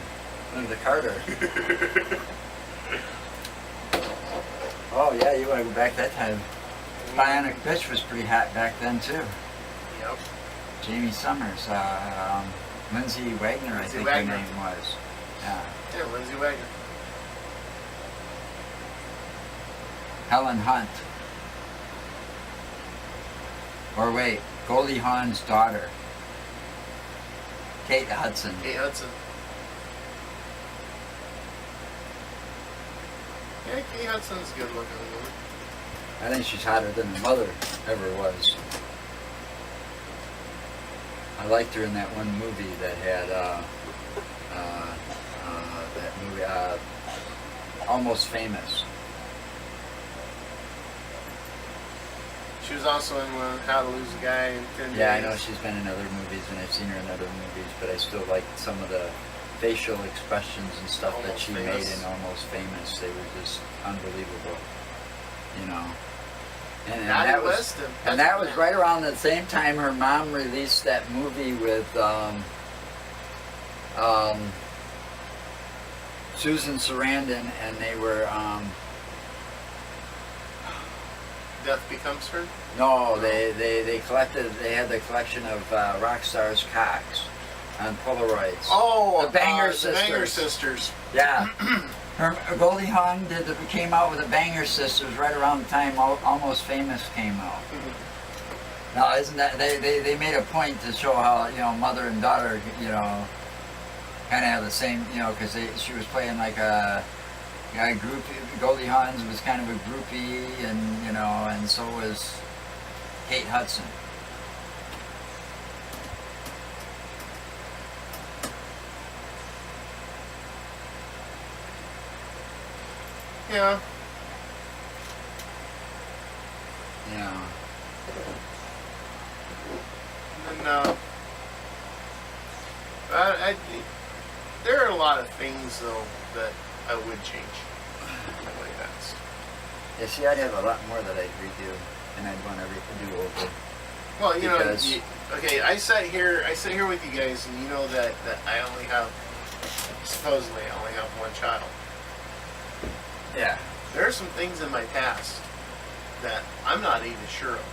Linda Carter. Oh yeah, you want to go back that time. Bionic Bitch was pretty hot back then too. Yep. Jamie Summers, Lindsay Wagner, I Lindsay think Wagner. her name was. Yeah. Yeah, Lindsay Wagner. Helen Hunt. Or wait, Goldie Hawn's daughter. Kate Hudson. Kate Hudson. Yeah, Kate Hudson's a good looking woman. I think she's hotter than her mother ever was. I liked her in that one movie that had that movie Almost Famous. She was also in How to Lose a Guy in 10 Days. Yeah, I know she's been in other movies, and I've seen her in other movies, but I still liked some of the facial expressions and stuff that Almost she Famous. made in Almost Famous. They were just unbelievable, you know. And Maddie that was, West and that was right around the same time her mom released that movie with Susan Sarandon, and they were Death Becomes Her. no, they collected. They had the collection of rock stars' cocks on Polaroids. Oh, The Banger The Banger Sisters. Sisters. Yeah. Her Goldie Hawn came out with the Banger Sisters right around the time Almost Famous came out. Now, isn't that they made a point to show how, you know, mother and daughter, you know, kind of have the same, you know, because she was playing like a groupie. Goldie Hawn was kind of a groupie, and you know, and so was Kate Hudson. Yeah. Yeah. And there are a lot of things though that I would change in my past. Yeah, see, I'd have a lot more that I'd redo, and I'd want to do over. Well, you Because- know, okay, I sit here with you guys, and you know that I only have, supposedly, I only have one child. Yeah. There are some things in my past that I'm not even sure of,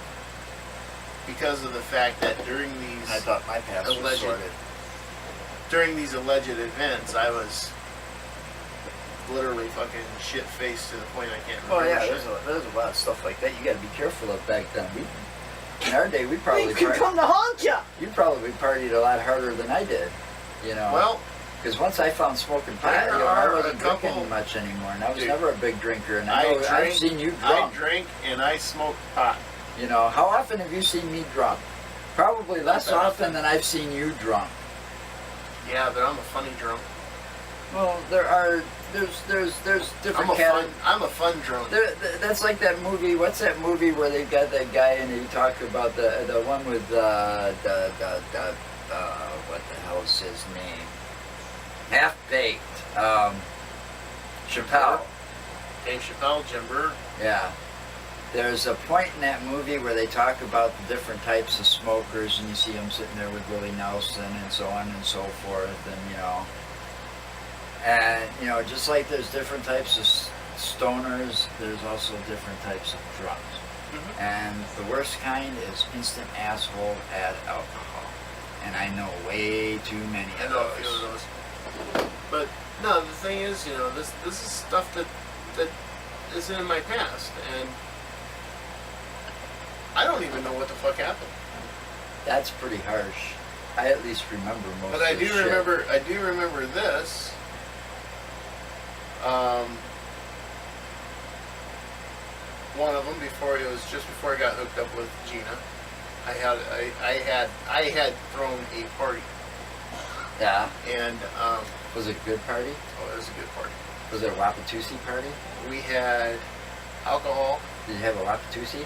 because of the fact that during these I thought my past was Alleged. sorted. during these alleged events, I was literally fucking shit faced to the point I can't remember. Oh yeah, shit. there's a lot of stuff like that you got to be careful of back then. In our day, we probably we could come to haunt ya. you probably partied a lot harder than I did. You know. Well, Because once I found smoking pot, There I are wasn't a couple- drinking much anymore, and I was Dude, never a big drinker. And I I've drink- seen you I drunk. drink and I smoke pot. You know, how often have you seen me drunk? Probably less that often than I've seen you drunk. Yeah, but I'm a funny drunk. Well, there's different I'm a fun drunk. That's like that movie. What's that movie where they've got that guy and you talk about the one with what the hell's his name? Half Baked. Chappelle. Dave Chappelle, Jim Burr. Yeah. There's a point in that movie where they talk about the different types of smokers, and you see them sitting there with Willie Nelson and so on and so forth, and just like there's different types of stoners, there's also different types of drunks. Mhm. And the worst kind is instant asshole add alcohol, and I know way too many I of know a few of those. those. But no, the thing is, this is stuff that is in my past, and I don't even know what the fuck happened. That's pretty harsh. I at least remember most. But I of the do shit. remember this. One of them just before I got hooked up with Gina. I had thrown a party, Yeah. and Was it a good party? it was a good party. Was it a Wapatusi party? We had alcohol. Did you have a Wapatusi?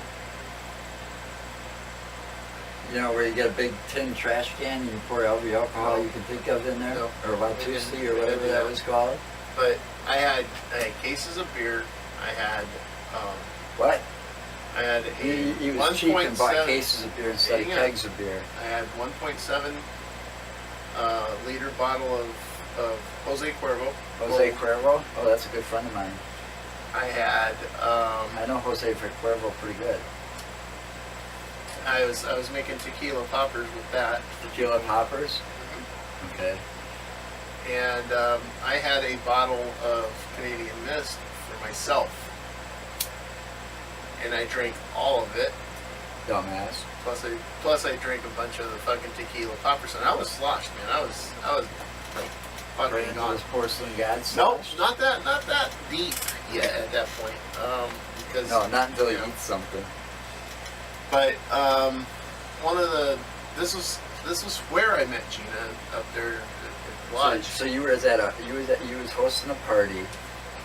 You know, where you get a big tin trash can and you pour all the alcohol No. you can think of in there? No. Or Wapatusi We or didn't whatever do that that. was called? But I had cases of beer. I had What? I had He a was cheap and bought 1.7. cases of beer instead of Yeah. kegs of beer. I had 1.7 liter bottle of Jose Cuervo. Jose Gold. Cuervo? Oh, that's a good friend of mine. I had I know Jose Cuervo pretty good. I was making tequila poppers with that. Tequila poppers? Okay. And I had a bottle of Canadian Mist for myself, and I drank all of it. Dumbass. Plus I drank a bunch of the fucking tequila poppers, and I was sloshed, man. I was like Right fucking into gone. this porcelain god No, slash? not that deep yet at that point. Because No, not until he you know. eats something. But one of the this was where I met Gina up there at the lodge. So you was at you was hosting a party.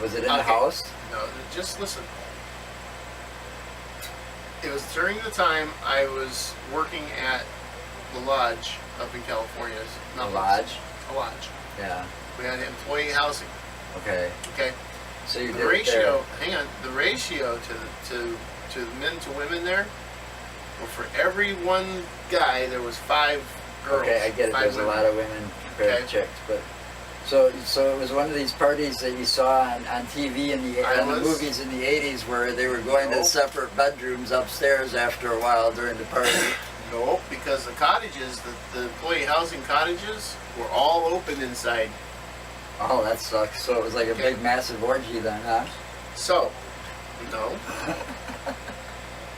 Was it in the Okay. house? No, just listen. It was during the time I was working at the lodge up in California. A lodge? A lodge. Yeah. We had employee housing. Okay. Okay. So you The did ratio. Hang on. The ratio to men to women there. Well, for every one guy, there was 5 girls. Okay, I get it. 5 There's women. a lot of women compared Okay. to chicks, but so it was one of these parties that you saw on TV in the movies in the 80s where they were going to Nope. separate bedrooms upstairs after a while during the party. No, because the cottages, the employee housing cottages, were all open inside. Oh, that sucks. So it was like a Okay. big massive orgy then, huh? So, no.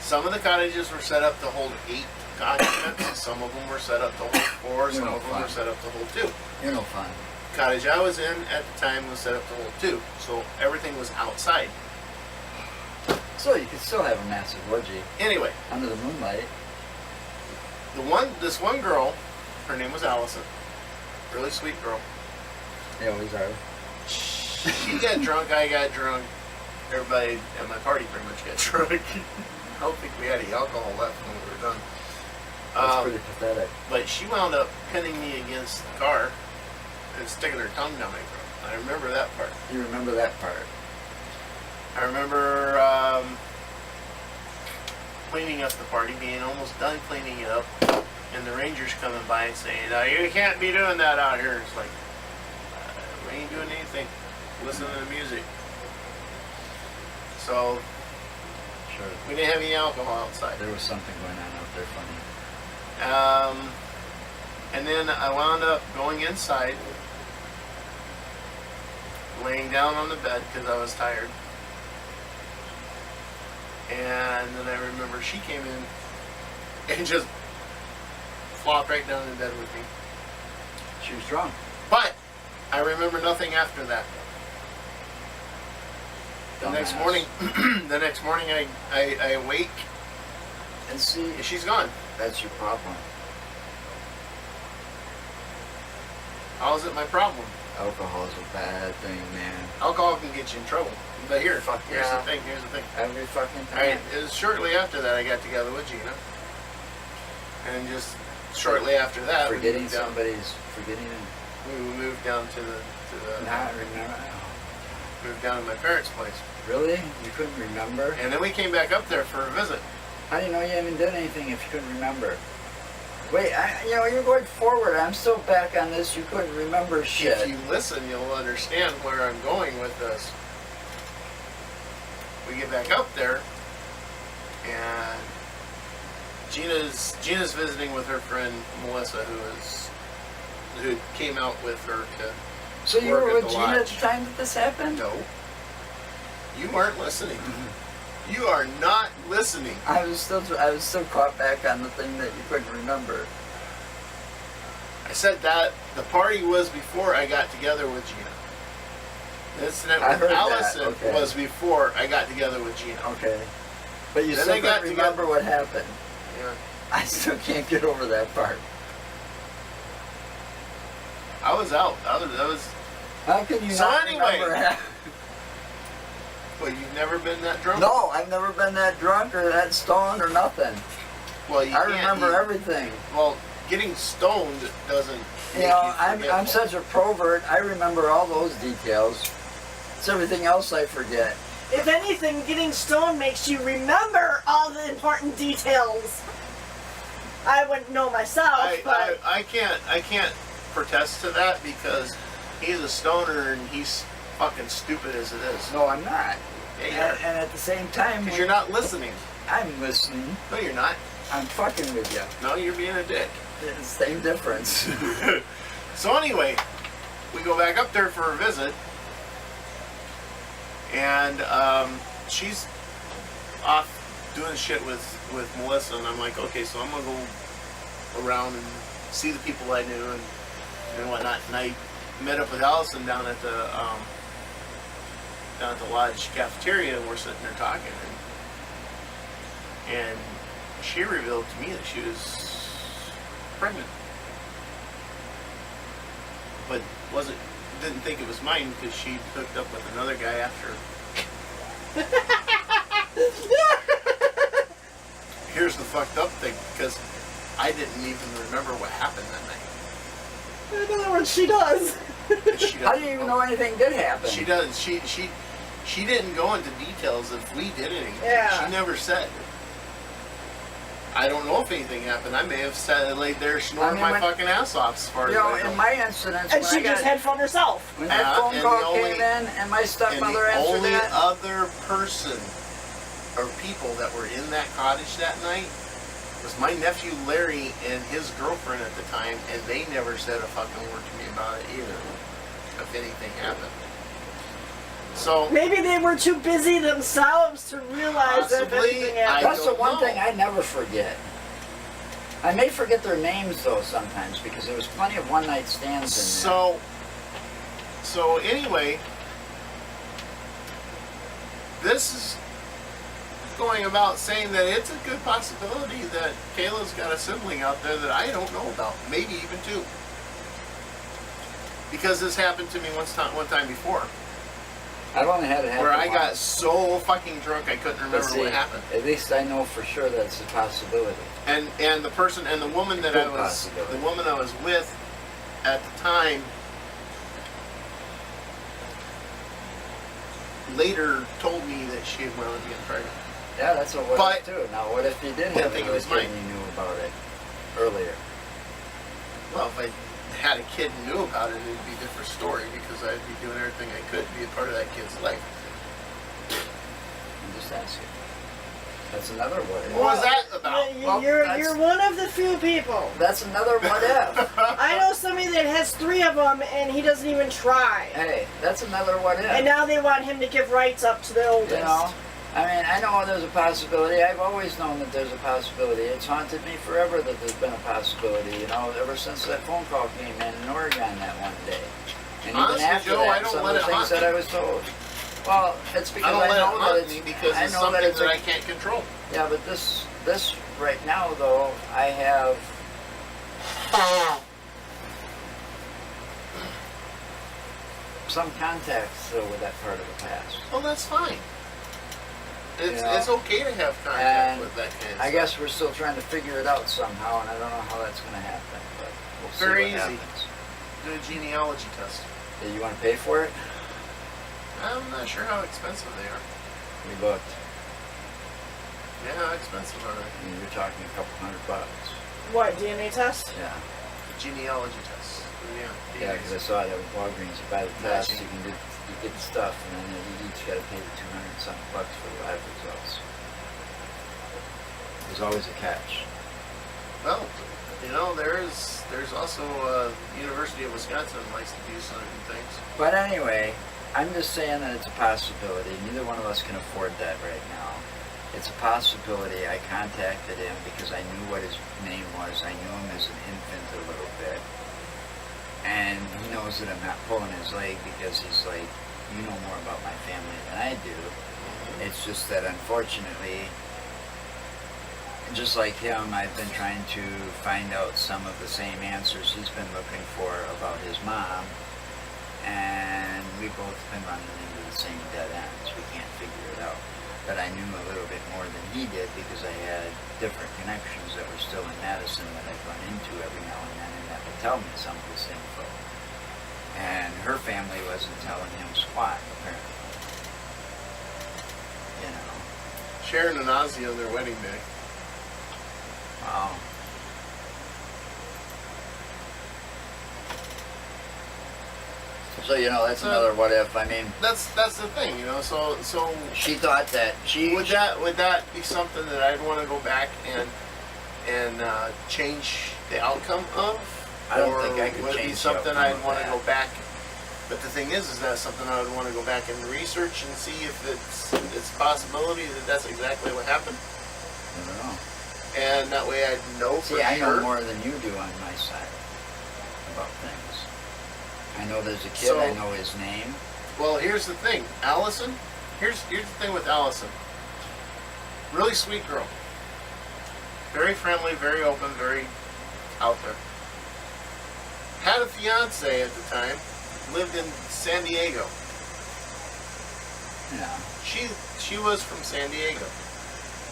Some of the cottages were set up to hold 8 occupants. Some of them were set up to hold 4. Some No of them fun. were set up to hold 2. You're no fun. The cottage I was in at the time was set up to hold 2. So everything was outside. So you could still have a massive orgy Anyway, under the moonlight. this one girl, her name was Allison. Really sweet girl. They always are. She got drunk, I got drunk. Everybody at my party pretty much got drunk. I don't think we had any alcohol left when we were done. That's pretty pathetic. But she wound up pinning me against the car and sticking her tongue down my throat. I remember that part. You remember that part? I remember cleaning up the party, being almost done cleaning it up, and the rangers coming by and saying, "You can't be doing that out here." It's like, we ain't doing anything. Listen to the music. So Sure. we didn't have any alcohol outside. There was something going on out there funny. And then I wound up going inside, laying down on the bed because I was tired. And then I remember she came in and just flopped right down in bed with me. She was drunk. But I remember nothing after that. The next Dumbass. morning, I awake And see, and she's gone. that's your problem. How is it my problem? Alcohol is a bad thing, man. Alcohol can get you in trouble. But here's the Yeah. thing. Here's the thing. Every fucking All right, time. it was shortly after that I got together with Gina, and just shortly after that Forgetting we moved down. forgetting We moved down to not remember. moved down to my parents' place, Really? You couldn't remember? and then we came back up there for a visit. How do you know you haven't done anything if you couldn't remember? Wait, you're going forward. I'm still back on this. You couldn't remember shit. If you listen, you'll understand where I'm going with this. We get back up there, and Gina's visiting with her friend Melissa, who came out with her to. So you work were at with the Gina at lodge. the time that this happened? No, you weren't listening. You are not listening. I was still caught back on the thing that you couldn't remember. I said that the party was before I got together with Gina. The incident I with heard that, Allison okay. was before I got together with Gina. Okay. But you Then still they got couldn't remember what happened. Yeah. I still can't get over that part. I was out. I was. How can you So not anyway. remember? Well, you've never been that drunk. No, I've never been that drunk or that stoned or nothing. Well, you I can't remember eat- everything. Well, getting stoned doesn't. You make know, I'm forgetful. such a pervert. I remember all those details. It's everything else I forget. If anything, getting stoned makes you remember all the important details. I wouldn't know myself, but I can't protest to that because he's a stoner and he's fucking stupid as it is. No, I'm not. Yeah, you And, are. and at the same time, Because you're not listening. I'm listening. No, you're not. I'm fucking with you. No, you're being a dick. It's the same difference. So anyway, we go back up there for a visit, and she's off doing shit with Melissa, and I'm like, okay, so I'm gonna go around and see the people I knew and whatnot. And I met up with Allison down at the lodge cafeteria, and we're sitting there talking, and she revealed to me that she was pregnant. But didn't think it was mine because she hooked up with another guy after. Here's the fucked up thing, because I didn't even remember what happened that night. in other words, she does. She How do you even know anything did happen? She does. She didn't go into details if we did anything. Yeah. She never said. I don't know if anything happened. I may have laid there snoring my when- fucking ass off as far You as know, I in know. my incidents, And when she I just got, had fun herself. when that phone and call the only- came in and my And stepmother the answered only that, other person or people that were in that cottage that night was my nephew Larry and his girlfriend at the time, and they never said a fucking word to me about it either, if anything happened. So, Maybe they were too busy themselves to realize if Possibly, anything happened. that's the don't one know. thing I never forget. I may forget their names though sometimes because there was plenty of one night stands in there. so anyway, this is going about saying that it's a good possibility that Kayla's got a sibling out there that I don't know about, maybe even two. Because this happened to me one time before, I've only had it happen where I got once. so fucking drunk I couldn't But remember see, what happened. At least I know for sure that's a possibility. And the person and the woman that Good I was possibility. the woman I was with at the time later told me that she had wound up getting pregnant. Yeah, that's a what But- if too. Now, what if you did Didn't have think it another was kid mine. and you knew about it earlier? Well, if I had a kid and knew about it, it'd be a different story because I'd be doing everything I could to be a part of that kid's life. I'm just asking. That's another what if. What was that about? Well, You're that's- one of the few people. That's another what if. I know somebody that has 3 of them and he doesn't even try. Hey, that's another what if. And now they want him to give rights up to the oldest. You know, I mean, I know there's a possibility. I've always known that there's a possibility. It's haunted me forever that there's been a possibility, you know, ever since that phone call came in Oregon that one day. And Honestly, even after Joe, that, I don't some let of it the things haunt that me. I was told. Well, it's because I don't let it know that haunt it's me because I it's know something that it's that a- I can't control. Yeah, but this right now though, I have some contact still with that part of the past. Well, that's fine. Yeah. It's okay to have contact And with that kind of I stuff. guess we're still trying to figure it out somehow, and I don't know how that's going to happen, but we'll see Very what easy. happens. Do a genealogy test. Do you want to pay for it? I'm not sure how expensive they are. We booked. Yeah, how expensive are they? I mean, you're talking a couple $100. What, DNA test? Yeah. The genealogy test. Yeah. Yeah, because I saw it at Walgreens. You buy the test, Matching. you get the stuff, and then you each got to pay the $200 something for the lab results. There's always a catch. Well, you know, there's also University of Wisconsin likes to do certain things. But anyway, I'm just saying that it's a possibility. Neither one of us can afford that right now. It's a possibility. I contacted him because I knew what his name was. I knew him as an infant a little bit. And he knows that I'm not pulling his leg because he's like, you know more about my family than I do. It's just that unfortunately, just like him, I've been trying to find out some of the same answers he's been looking for about his mom. And we've both been running into the same dead ends. We can't figure it out. But I knew a little bit more than he did because I had different connections that were still in Madison that I'd run into every now and then, and that would tell me some of this info. And her family wasn't telling him squat, apparently. You know. Sharon and Ozzy on their wedding day. Wow. So, you know, that's another what if. I mean, That's the thing, you know. So she thought that would that be something that I'd want to go back and change the outcome of? I don't Or think I could would it be change the something outcome I'd of want to that. go back? But the thing is that something I would want to go back and research and see if it's a possibility that that's exactly what happened, I don't know. and that way I'd know for See, I know sure. more than you do on my side about things. I know there's a kid, So- I know his name. Well, here's the thing, Allison. Here's the thing with Allison. Really sweet girl. Very friendly, very open, very out there. Had a fiance at the time. Lived in San Diego. Yeah. She was from San Diego.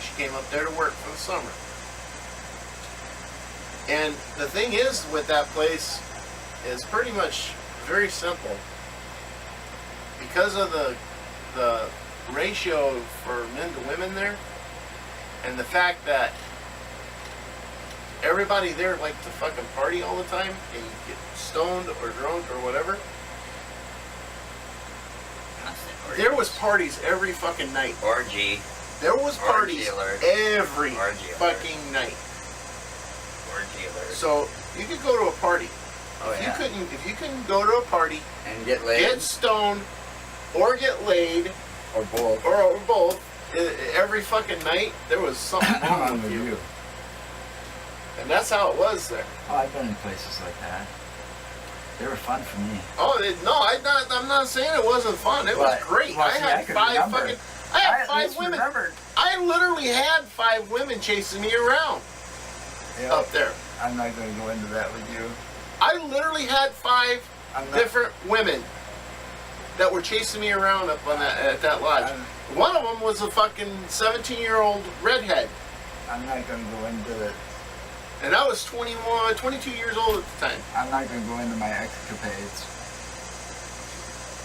She came up there to work for the summer. And the thing is with that place is pretty much very simple. Because of the ratio for men to women there, and the fact that everybody there liked to fucking party all the time and you get stoned or drunk or whatever. There was parties every fucking night. Orgy. There was parties Orgy alert. every Orgy alert. fucking night. Orgy alert. So you could go to a party. Oh, if yeah. you couldn't go to a party, And get laid. get stoned, or get laid, Or both. or both, every fucking night, there was something wrong with you. And that's how it was there. Oh, I've been in places like that. They were fun for me. Oh no, I'm not saying it wasn't fun. It was But- great. well, I see, had I could five remember. fucking. I had at 5 least women. remembered. I literally had 5 women chasing me around Yeah. up there. I'm not going to go into that with you. I literally had 5 I'm not, different women that were chasing me around up on at that lodge. One of them was a fucking 17-year-old redhead, I'm not going to go into it. and I was 21, 22 years old at the time. I'm not going to go into my escapades.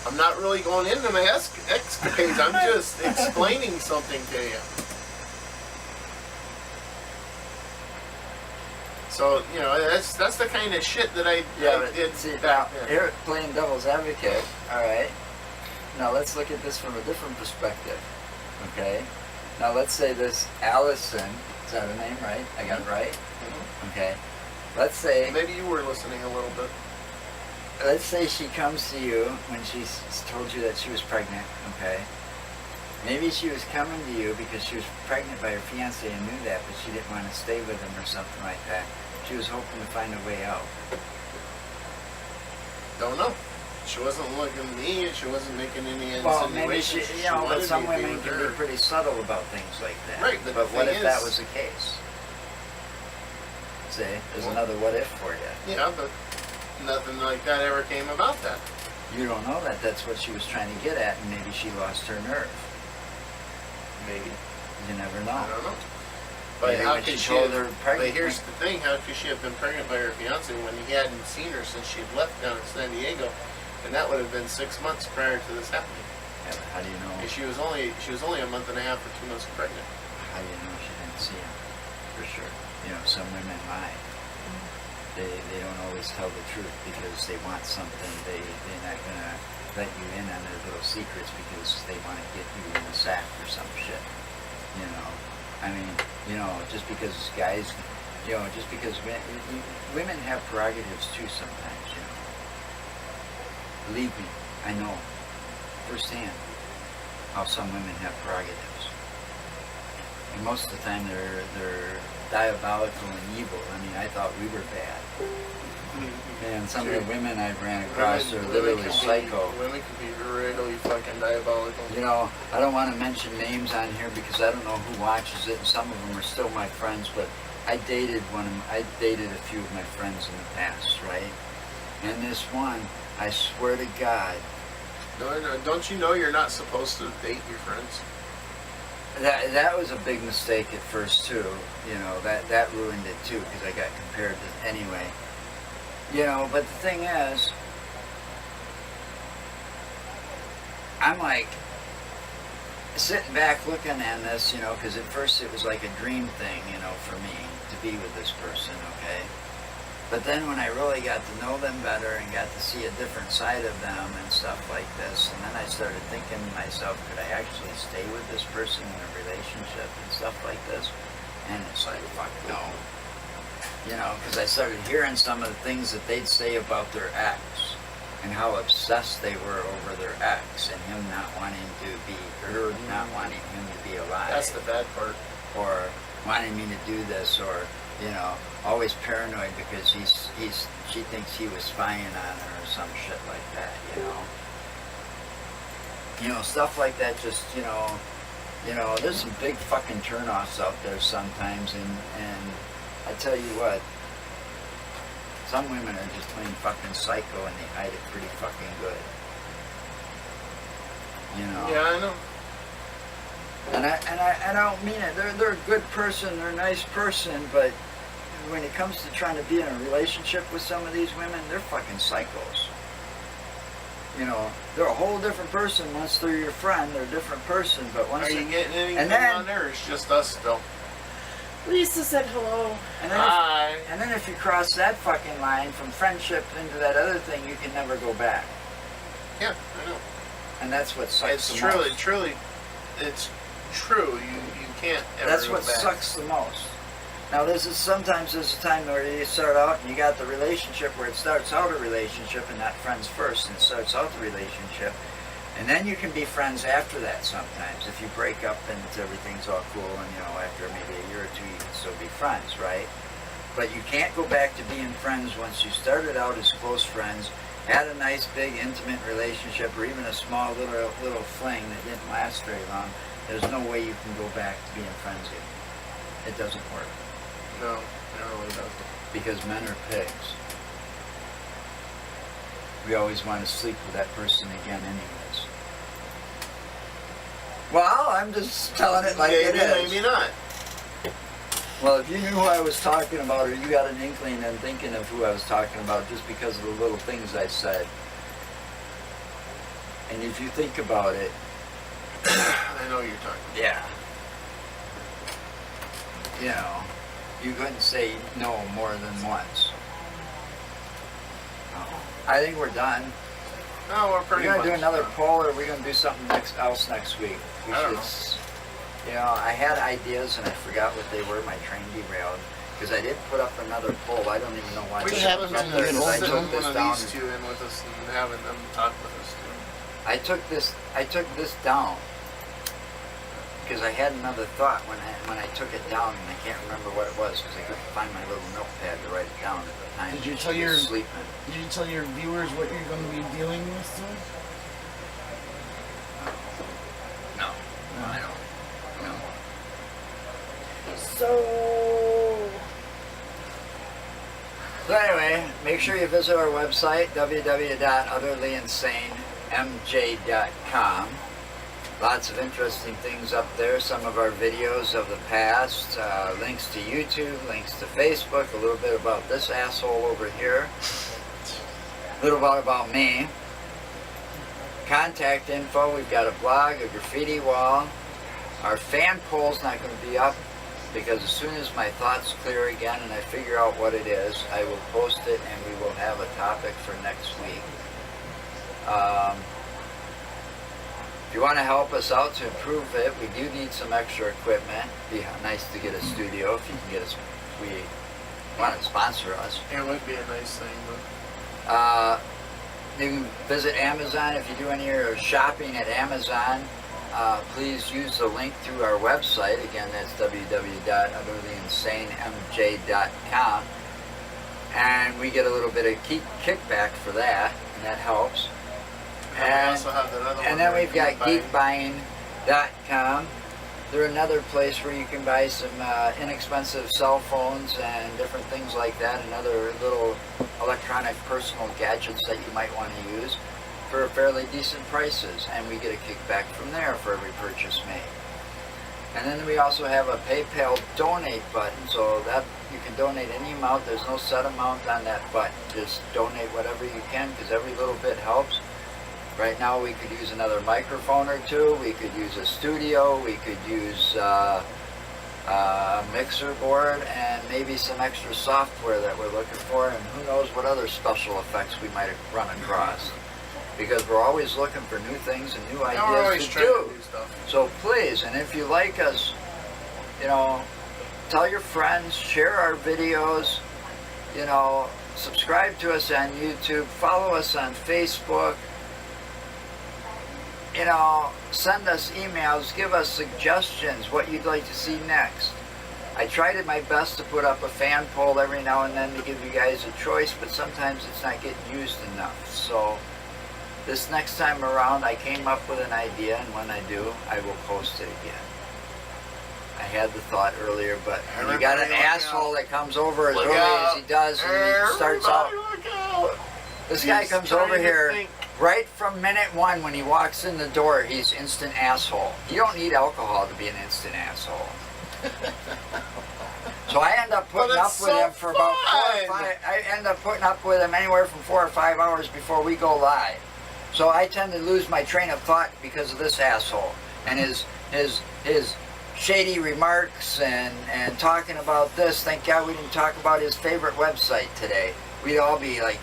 I'm not really going into my escapades. I'm just explaining something to you. So you know that's the kind of shit that I did see, now, back then. here, playing devil's advocate, alright? Now let's look at this from a different perspective, okay? Now let's say this Allison, is that her name, right? I got it right? Mhm. Okay. Let's say, Maybe you were listening a little bit. let's say she comes to you when she's told you that she was pregnant, okay? Maybe she was coming to you because she was pregnant by her fiance and knew that, but she didn't want to stay with him or something like that. She was hoping to find a way out. Don't know. She wasn't looking at me, and she wasn't making any Well, maybe she, insinuations. you know, but wanted some me to be women with can her. be pretty subtle about things like that. Right, but the what thing if that is- was the case? See, there's Well- another what if for you. Yeah, but nothing like that ever came about that. You don't know that. That's what she was trying to get at, and maybe she lost her nerve. Maybe. You never I know. don't know. But Maybe how when could she she told have, her pregnant. But here's the thing, how could she have been pregnant by her fiance when he hadn't seen her since she had left down in San Diego? And that would have been 6 months prior to this happening. Yeah, but how do you know? And she was only a month and a half or 2 months pregnant. How do you know she didn't see him? For sure. You know, some women lie. They don't always tell the truth because they want something. They're not gonna let you in on their little secrets because they want to get you in the sack or some shit. You know, I mean, you know, just because guys, you know, just because women have prerogatives too sometimes. You know, believe me, I know firsthand how some women have prerogatives, and most of the time they're diabolical and evil. I mean, I thought we were bad. And some of the women I've ran across are literally psycho. Women can be really fucking diabolical. You know, I don't want to mention names on here because I don't know who watches it, and some of them are still my friends, but I dated a few of my friends in the past, right? And this one, I swear to God, No, don't you know you're not supposed to date your friends? that was a big mistake at first too. You know, that ruined it too because I got compared to anyway. You know, but the thing is, I'm like sitting back looking at this, you know, because at first it was like a dream thing, you know, for me to be with this person, okay? But then when I really got to know them better and got to see a different side of them and stuff like this, and then I started thinking to myself, could I actually stay with this person in a relationship and stuff like this? And it's like, fuck no. You know, because I started hearing some of the things that they'd say about their ex and how obsessed they were over their ex and him not wanting to be, her not wanting him to be alive. That's the bad part. Or wanting me to do this, or, you know, always paranoid because she thinks he was spying on her or some shit like that, you know. You know, stuff like that just, you know, there's some big fucking turnoffs out there sometimes, and I tell you what, some women are just plain fucking psycho and they hide it pretty fucking good. You know. Yeah, I know. And I don't mean it. They're a good person, they're a nice person, but when it comes to trying to be in a relationship with some of these women, they're fucking psychos. You know, they're a whole different person once they're your friend. They're a different person, but once Are you they, getting anything and then- on there? Or it's just us still. Lisa said hello. and then Hi. And then if you cross that fucking line from friendship into that other thing, you can never go back. Yeah, I know. And that's what sucks It's the truly, most. truly, it's true. You can't ever That's go what back. sucks the most. Now sometimes there's a time where you start out and you got the relationship where it starts out a relationship and not friends first, and it starts out the relationship. And then you can be friends after that sometimes. If you break up and everything's all cool and, you know, after maybe a year or two you can still be friends, right? But you can't go back to being friends once you started out as close friends, had a nice big intimate relationship or even a small little fling that didn't last very long. There's no way you can go back to being friends again. It doesn't work. No, it really doesn't. Because men are pigs. We always want to sleep with that person again anyways. Well, I'm just telling it like maybe, it is. maybe not. Well, if you knew who I was talking about, or you got an inkling and thinking of who I was talking about just because of the little things I said, and if you think about it, I know what you're talking. yeah, you know, you couldn't say no more than once. I think we're done. No, we're We're pretty gonna much do another done. poll, or we're gonna do something else next week. We I don't should know. You know, I had ideas and I forgot what they were. My train derailed because I did put up another poll. I don't even know why. We I should put have it up there, 'cause I sitting took one this of down. these two in with us and having them talk with us too. I took this down. because I had another thought when I took it down, and I can't remember what it was because I couldn't find my little notepad to write it down at the time. Did you She tell was your- sleeping? Did you tell your viewers what you're going to be dealing with soon? No, I don't. No. So, So anyway, make sure you visit our website, www.utterlyinsanemj.com. Lots of interesting things up there. Some of our videos of the past, links to YouTube, links to Facebook, a little bit about this asshole over here, a little bit about me. Contact info, we've got a blog, a graffiti wall. Our fan poll's not going to be up because as soon as my thoughts clear again and I figure out what it is, I will post it and we will have a topic for next week. If you want to help us out to improve it, we do need some extra equipment. It'd be nice to get a studio if you can get us. We want to sponsor us. It would be a nice thing, but You can visit Amazon if you do any of your shopping at Amazon. Please use the link through our website. Again, that's www.utterlyinsanemj.com. And we get a little bit of kickback for that, and that helps. we also have that other one. And then where we've you got can buy- geekbuying.com. They're another place where you can buy some inexpensive cell phones and different things like that, and other little electronic personal gadgets that you might want to use for fairly decent prices. And we get a kickback from there for every purchase made. And then we also have a PayPal donate button, so that you can donate any amount. There's no set amount on that button. Just donate whatever you can, because every little bit helps. Right now we could use another microphone or two, we could use a studio, we could use a mixer board, and maybe some extra software that we're looking for, and who knows what other special effects we might run across. Because we're always looking for new things and new Yeah, we're ideas always to trying do. to do stuff. So please, and if you like us, you know, tell your friends, share our videos, you know, subscribe to us on YouTube, follow us on Facebook, you know, send us emails, give us suggestions, what you'd like to see next. I tried my best to put up a fan poll every now and then to give you guys a choice, but sometimes it's not getting used enough. So this next time around, I came up with an idea, and when I do, I will post it again. I had the thought earlier, but when you got an Everybody look asshole out. that comes over as Look early out. as he does, and he starts out. Everybody look out. This guy He's comes trying over to here, think. right from minute one when he walks in the door, he's instant asshole. You don't need alcohol to be an instant asshole. So I end up putting But up it's with so him for about 4 or fun. 5. I end up putting up with him anywhere from 4 or 5 hours before we go live. So I tend to lose my train of thought because of this asshole and his shady remarks and talking about this. Thank God we didn't talk about his favorite website today. We'd all be like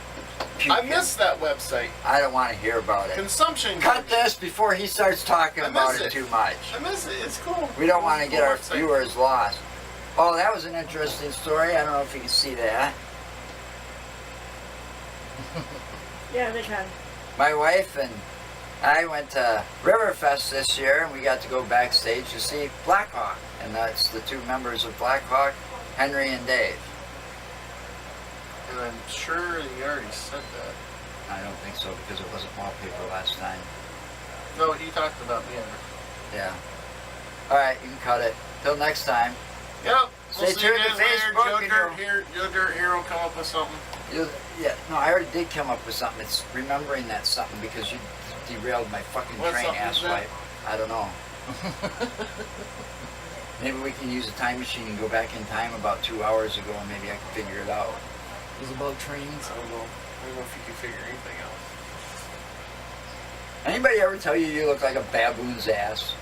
puking. I missed that website. I don't want to hear about it. Consumption. Cut this before he starts talking I about miss it it. too much. I miss it. It's cool. We don't want to It's a get cool our website. viewers lost. Oh, that was an interesting story. I don't know if you can see that. yeah, they can. My wife and I went to Riverfest this year, and we got to go backstage to see Blackhawk. And that's the two members of Blackhawk, Henry and Dave. And I'm sure you already said that. I don't think so because it wasn't wallpaper last time. No, he talked about me. Yeah. Alright, you can cut it. Till next time. Yep. Stay We'll see you tuned to guys later. Facebook Joe and Dirt here. Joe Dirt here will come up with something. Yeah, no, I already did come up with something. It's remembering that something because you derailed my fucking What train, something is that? asswipe. I don't know. Maybe we can use a time machine and go back in time about 2 hours ago and maybe I can figure it out. It was about trains. I don't know. I don't know if you can figure anything out. Anybody ever tell you you look like a baboon's ass?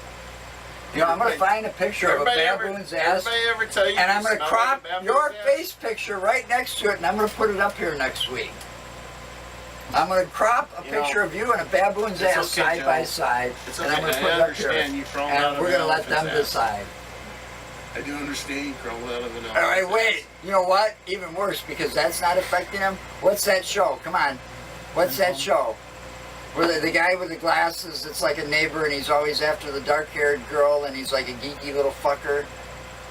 You know, I'm going to find a picture of a baboon's ass Everybody ever tell you and I'm you going to smell crop like a baboon's your ass? face picture right next to it and I'm going to put it up here next week. I'm going to crop a You know, picture of you and a baboon's it's ass okay, side Joe. by side It's and okay. I'm going to I put it up here. understand you crawling out And of we're an going to let them elephant's ass. decide. I do understand you crawling out of an elephant's All right, ass. wait. You know what? Even worse because that's not affecting him. What's that show? Come on. What's that show? Where the guy with the glasses, it's like a neighbor, and he's always after the dark-haired girl, and he's like a geeky little fucker.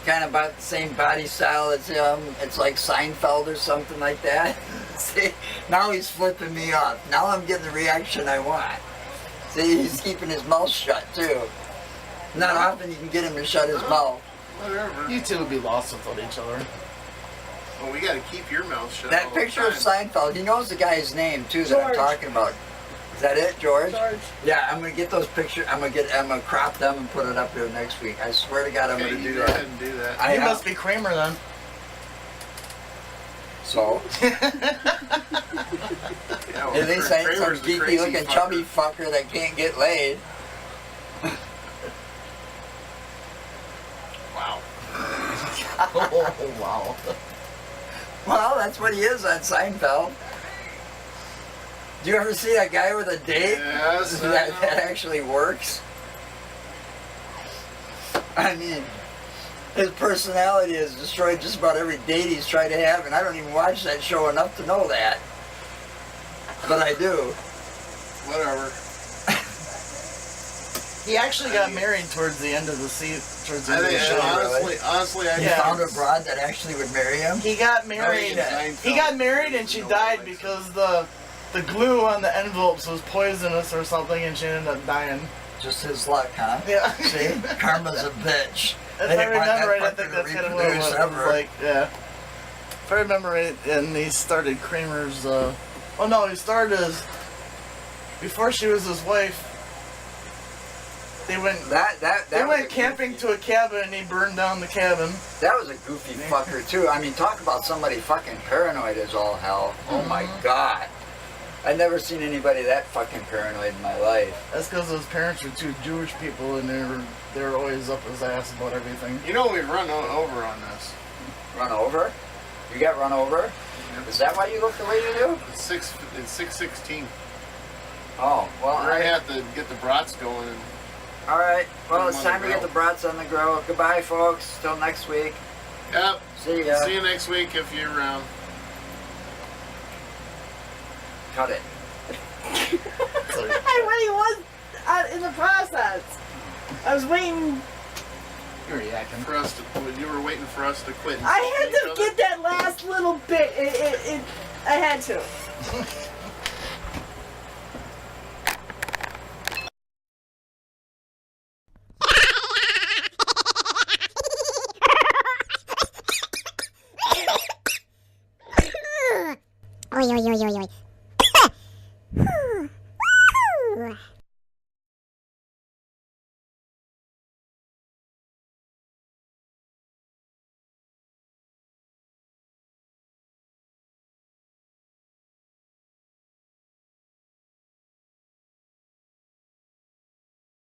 Kind of about the same body style as him. It's like Seinfeld or something like that. See, now he's flipping me off. Now I'm getting the reaction I want. See, he's keeping his mouth shut, too. Not often you can get him to shut his mouth. Whatever. You two would be lost without each other. Well, we gotta keep your mouth shut. That all picture the of time. Seinfeld, he knows the guy's name, too, that I'm George. talking about. Is that it, George? George. Yeah, I'm gonna get those pictures. I'm gonna crop them and put it up here next week. I swear to God, I'm Okay, gonna you do go that. ahead and do that. I You have- must be Kramer then. So, Yeah, well, at least I ain't some Kramer's the geeky crazy looking fucker. chubby fucker that can't get laid. Wow. Oh, wow. Well, that's what he is on Seinfeld. Do you ever see that guy with a date? Yes, I that know. actually works. I mean, his personality has destroyed just about every date he's tried to have, and I don't even watch that show enough to know that. But I do. Whatever. He actually got married towards the end of the towards the I end of the think, show. honestly, I He Yeah. found a broad that actually would marry him. He got married. He got married and she died because the glue on the envelopes was poisonous or something, and she ended up dying. Just his luck, huh? Yeah. See? Karma's a bitch. If They I didn't want that remember right, I fucker think to that's kind of what it was. reproduce It was ever. like, yeah. If I remember right, and he started Kramer's, oh no, he started as, before she was his wife, they went That was a camping goofy- to a cabin and he burned down the cabin. That was a goofy fucker too. I mean, talk about somebody fucking paranoid as all hell. Oh my god. I've never seen anybody that fucking paranoid in my life. That's because his parents were two Jewish people and they were always up his ass about everything. You know we've run over on this. Run over? You got run over? Is that why you look the way you do? It's 6:16. Oh, well, We're gonna have to get the brats going. And alright. Well, Put it's 'em on time the to get grill. the brats on the grill. Goodbye, folks. Till next week. yep. See ya. See you next week if you're around. Cut it. So, I really was in the process. I was waiting. you're yakking. For us to, you were waiting for us to quit. and I see had each to other? get that last little bit. I had to. Oi, oi, oi, oi, oi.